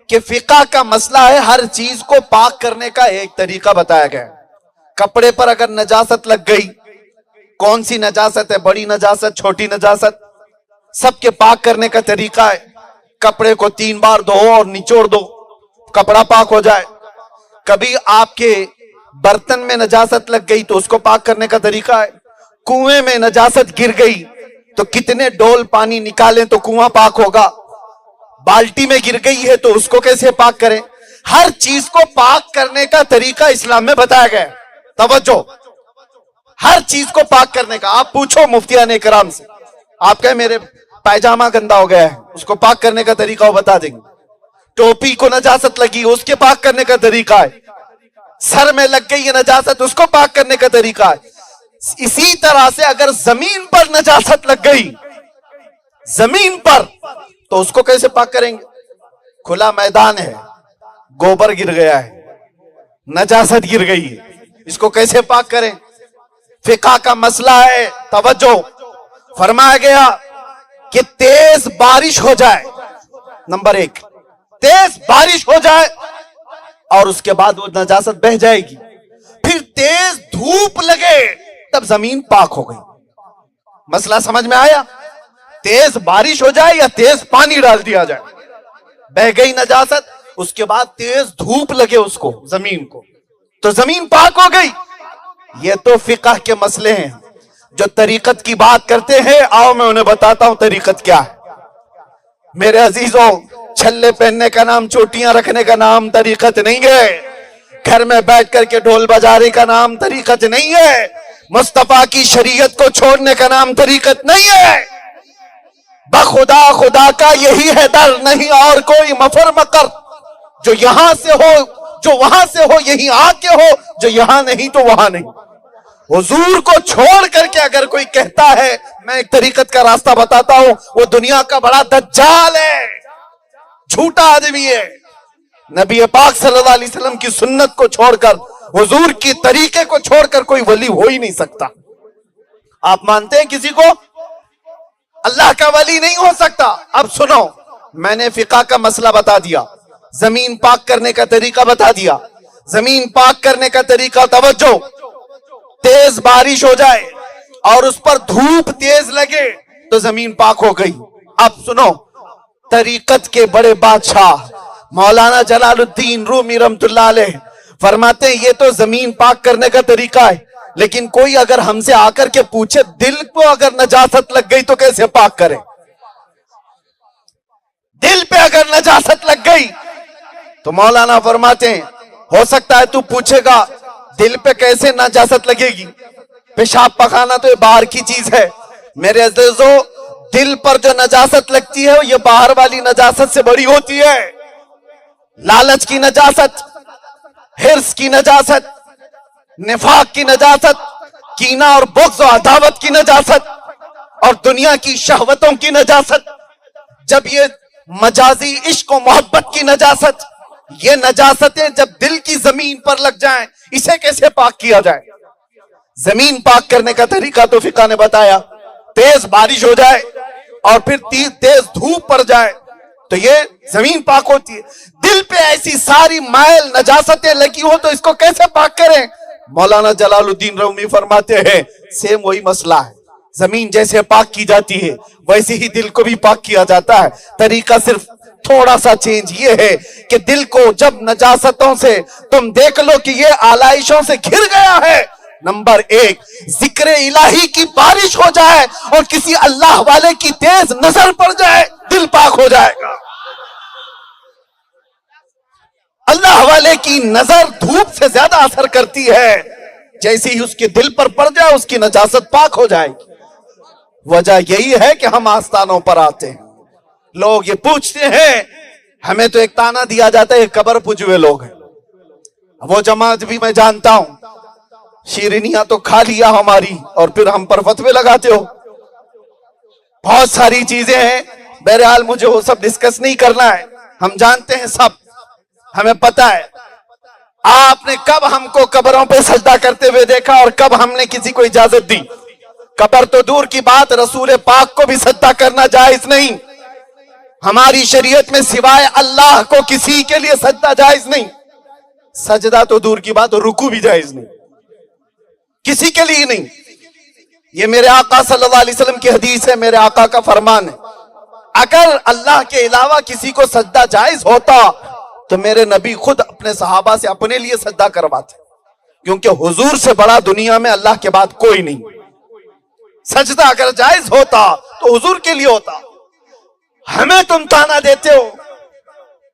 کہ فقہ کا مسئلہ ہے، ہر چیز کو پاک کرنے کا ایک طریقہ بتایا گیا ہے۔ کپڑے پر اگر نجاست لگ گئی، کون سی نجاست ہے، بڑی نجاست، چھوٹی نجاست، سب کے پاک کرنے کا طریقہ ہے۔ کپڑے کو 3 بار دھو اور نچوڑ دو، کپڑا پاک ہو جائے۔ کبھی آپ کے برتن میں نجاست لگ گئی تو اس کو پاک کرنے کا طریقہ ہے۔ کنویں میں نجاست گر گئی تو کتنے ڈول پانی نکالیں تو کنواں پاک ہوگا؟ بالٹی میں گر گئی ہے تو اس کو کیسے پاک کریں؟ ہر چیز کو پاک کرنے کا طریقہ اسلام میں بتایا گیا ہے. توجہ، ہر چیز کو پاک کرنے کا. آپ پوچھو مفتیان اکرام سے، آپ کہیں میرے پائجامہ گندا ہو گیا ہے، اس کو پاک کرنے کا طریقہ وہ بتا دیں گے. ٹوپی کو نجاست لگی، اس کے پاک کرنے کا طریقہ ہے. سر میں لگ گئی یہ نجاست، اس کو پاک کرنے کا طریقہ ہے. اسی طرح سے اگر زمین پر نجاست لگ گئی، زمین پر، تو اس کو کیسے پاک کریں گے؟ کھلا میدان ہے، گوبر گر گیا ہے، نجاست گر گئی ہے، اس کو کیسے پاک کریں؟ فقہ کا مسئلہ ہے. توجہ، فرمایا گیا کہ تیز بارش ہو جائے، نمبر 1 تیز بارش ہو جائے اور اس کے بعد وہ نجاست بہہ جائے گی، پھر تیز دھوپ لگے تب زمین پاک ہو گئی. مسئلہ سمجھ میں آیا؟ تیز بارش ہو جائے یا تیز پانی ڈال دیا جائے، بہہ گئی نجاست، اس کے بعد تیز دھوپ لگے اس کو، زمین کو، تو زمین پاک ہو گئی. یہ تو فقہ کے مسئلے ہیں. جو طریقت کی بات کرتے ہیں، آؤ میں انہیں بتاتا ہوں طریقت کیا ہے. میرے عزیزوں، چھلے پہننے کا نام، چوٹیاں رکھنے کا نام طریقت نہیں ہے. گھر میں بیٹھ کر کے ڈھول بجانے کا نام طریقت نہیں ہے. مصطفیٰ کی شریعت کو چھوڑنے کا نام طریقت نہیں ہے. بخدا خدا کا یہی ہے در، نہیں اور کوئی مفر مکر. جو یہاں سے ہو، جو وہاں سے ہو، یہی آ کے ہو، جو یہاں نہیں تو وہاں نہیں. حضور کو چھوڑ کر کے اگر کوئی کہتا ہے میں ایک طریقت کا راستہ بتاتا ہوں، وہ دنیا کا بڑا دجال ہے، جھوٹا آدمی ہے. نبی پاک صلی اللہ علیہ وسلم کی سنت کو چھوڑ کر، حضور کی طریقے کو چھوڑ کر کوئی ولی ہو ہی نہیں سکتا. آپ مانتے ہیں کسی کو اللہ کا ولی نہیں ہو سکتا؟ اب سنو، میں نے فقہ کا مسئلہ بتا دیا، زمین پاک کرنے کا طریقہ بتا دیا. زمین پاک کرنے کا طریقہ، توجہ، تیز بارش ہو جائے اور اس پر دھوپ تیز لگے تو زمین پاک ہو گئی. اب سنو، طریقت کے بڑے بادشاہ مولانا جلال الدین رومی رحمت اللہ علیہ فرماتے ہیں یہ تو زمین پاک کرنے کا طریقہ ہے، لیکن کوئی اگر ہم سے آ کر کے پوچھے دل کو اگر نجاست لگ گئی تو کیسے پاک کرے؟ دل پہ اگر نجاست لگ گئی تو مولانا فرماتے ہیں ہو سکتا ہے تو پوچھے گا دل پہ کیسے نجاست لگے گی؟ پیشاب پخانا تو یہ باہر کی چیز ہے. میرے عزیزو، دل پر جو نجاست لگتی ہے یہ باہر والی نجاست سے بڑی ہوتی ہے. لالچ کی نجاست، حرص کی نجاست، نفاق کی نجاست، کینہ اور بغض و عداوت کی نجاست اور دنیا کی شہوتوں کی نجاست. جب یہ مجازی عشق و محبت کی نجاست، یہ نجاستیں جب دل کی زمین پر لگ جائیں، اسے کیسے پاک کیا جائے؟ زمین پاک کرنے کا طریقہ تو فقہ نے بتایا. تیز بارش ہو جائے اور پھر تیز دھوپ پڑ جائے تو یہ زمین پاک ہوتی ہے. دل پہ ایسی ساری مائل نجاستیں لگی ہو تو اس کو کیسے پاک کریں؟ مولانا جلال الدین رومی فرماتے ہیں سیم وہی مسئلہ ہے. زمین جیسے پاک کی جاتی ہے ویسے ہی دل کو بھی پاک کیا جاتا ہے. طریقہ صرف تھوڑا سا چینج یہ ہے کہ دل کو جب نجاستوں سے تم دیکھ لو کہ یہ آلائشوں سے گھر گیا ہے، نمبر 1 ذکر الہی کی بارش ہو جائے اور کسی اللہ والے کی تیز نظر پڑ جائے، دل پاک ہو جائے گا. اللہ والے کی نظر دھوپ سے زیادہ اثر کرتی ہے، جیسے ہی اس کے دل پر پڑ جائے اس کی نجاست پاک ہو جائے گی. وجہ یہی ہے کہ ہم آستانوں پر آتے ہیں، لوگ یہ پوچھتے ہیں، ہمیں تو ایک تانا دیا جاتا ہے قبر پجوے لوگ ہیں. وہ جماعت بھی میں جانتا ہوں، شیرینیاں تو کھا لیا ہماری اور پھر ہم پر فتوے لگاتے ہو. بہت ساری چیزیں ہیں، بہرحال مجھے وہ سب ڈسکس نہیں کرنا ہے. ہم جانتے ہیں سب، ہمیں پتا ہے آپ نے کب ہم کو قبروں پہ سجدہ کرتے ہوئے دیکھا اور کب ہم نے کسی کو اجازت دی. قبر تو دور کی بات، رسول پاک کو بھی سجدہ کرنا جائز نہیں. ہماری شریعت میں سوائے اللہ کو کسی کے لیے سجدہ جائز نہیں. سجدہ تو دور کی بات، رکوع بھی جائز نہیں، کسی کے لیے نہیں. یہ میرے آقا صلی اللہ علیہ وسلم کی حدیث ہے، میرے آقا کا فرمان ہے. اگر اللہ کے علاوہ کسی کو سجدہ جائز ہوتا تو میرے نبی خود اپنے صحابہ سے اپنے لیے سجدہ کرواتے، کیونکہ حضور سے بڑا دنیا میں اللہ کے بعد کوئی نہیں. سجدہ اگر جائز ہوتا تو حضور کے لیے ہوتا. ہمیں تم تانا دیتے ہو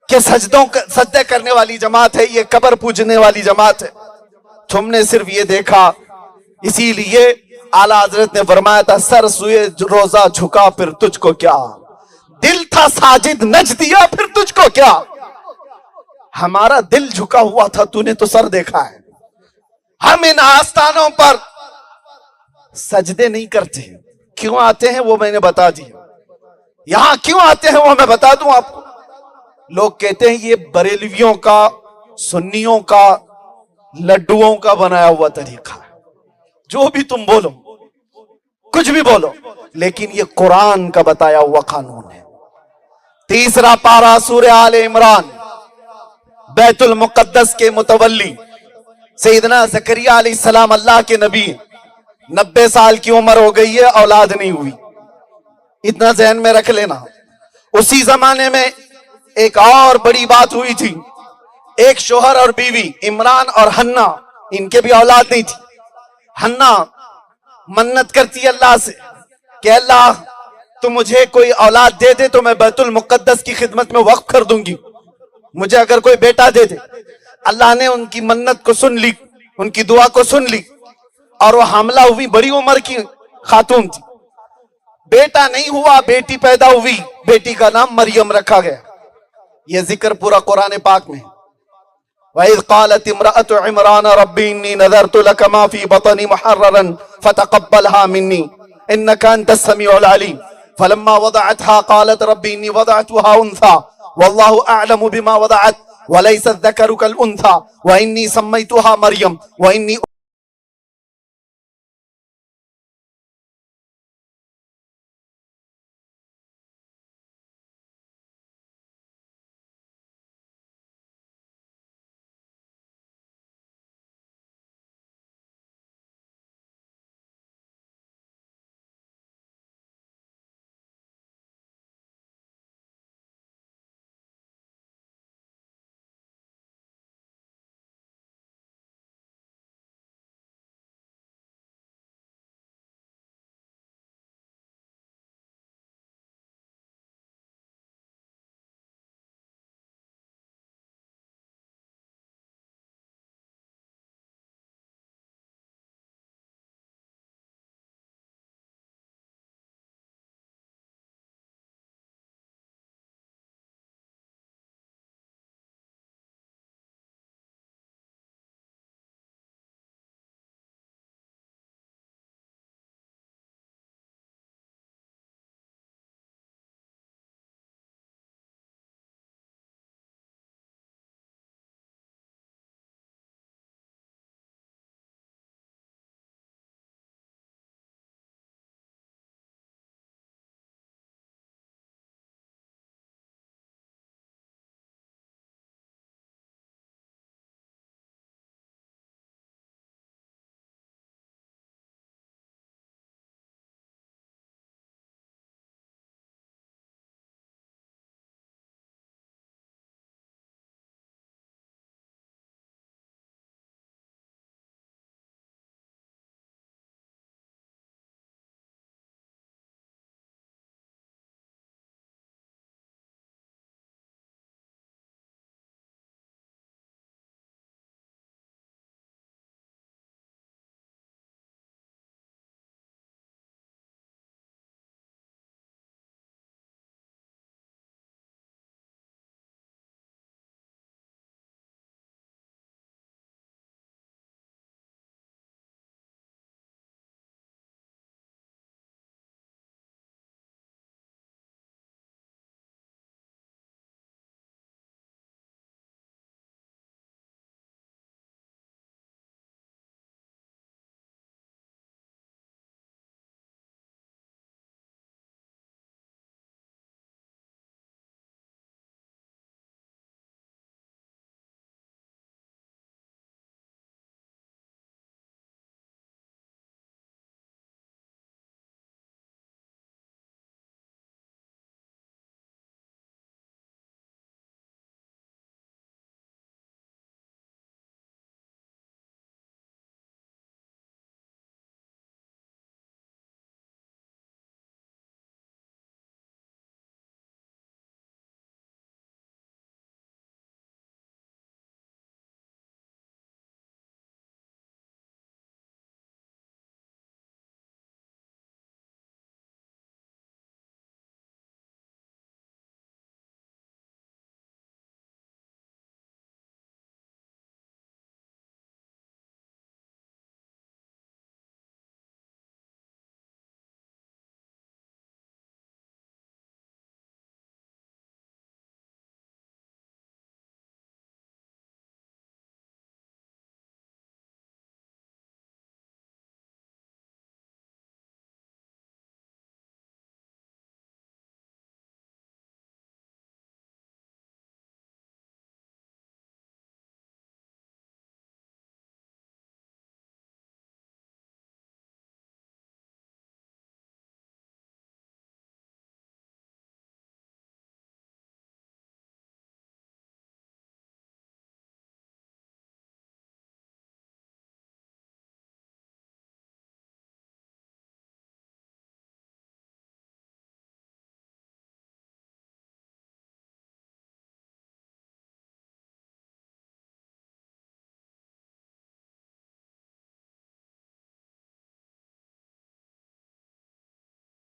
کہ سجدے کرنے والی جماعت ہے یہ, قبر پوجنے والی جماعت ہے. تم نے صرف یہ دیکھا, اسی لیے اعلیٰ حضرت نے فرمایا تھا سر سوئے روزہ جھکا پھر تجھ کو کیا, دل تھا ساجد نچ دیا پھر تجھ کو کیا. ہمارا دل جھکا ہوا تھا, تو نے تو سر دیکھا ہے. ہم ان آستانوں پر سجدے نہیں کرتے. کیوں آتے ہیں وہ میں نے بتا دیا. یہاں کیوں آتے ہیں وہ میں بتا دوں آپ کو. لوگ کہتے ہیں یہ بریلویوں کا, سنیوں کا, لڈوؤں کا بنایا ہوا طریقہ ہے. جو بھی تم بولو, کچھ بھی بولو, لیکن یہ قرآن کا بتایا ہوا قانون ہے. تیسرا پارہ سورہ آل عمران. بیت المقدس کے متولی سیدنا زکریا علیہ السلام اللہ کے نبی, 90 سال کی عمر ہو گئی ہے, اولاد نہیں ہوئی. اتنا ذہن میں رکھ لینا. اسی زمانے میں ایک اور بڑی بات ہوئی تھی. ایک شوہر اور بیوی, عمران اور حنا, ان کے بھی اولاد نہیں تھی. حنا منت کرتی اللہ سے کہ اللہ تو مجھے کوئی اولاد دے دے تو میں بیت المقدس کی خدمت میں وقف کر دوں گی, مجھے اگر کوئی بیٹا دے دے. اللہ نے ان کی منت کو سن لی, ان کی دعا کو سن لی, اور وہ حاملہ ہوئی. بڑی عمر کی خاتون تھی. بیٹا نہیں ہوا, بیٹی پیدا ہوئی. بیٹی کا نام مریم رکھا گیا. یہ ذکر پورا قرآن پاک میں. وَإِذْ قَالَتِ امْرَأَةُ عِمْرَانَ رَبِّ إِنِّي نَذَرْتُ لَكَ مَا فِي بَطْنِي مُحَرَّرًا فَتَقَبَّلْهَا مِنِّي إِنَّكَ أَنْتَ السَّمِيعُ الْعَلِيمُ فَلَمَّا وَضَعَتْهَا قَالَتْ رَبِّ إِنِّي وَضَعْتُهَا أُنْثَىٰ وَاللَّهُ أَعْلَمُ بِمَا وَضَعَتْ وَلَيْسَ الذَّكَرُ كَالْأُنْثَىٰ وَإِنِّي سَمَّيْتُهَا مَرْيَمَ وَإِنِّي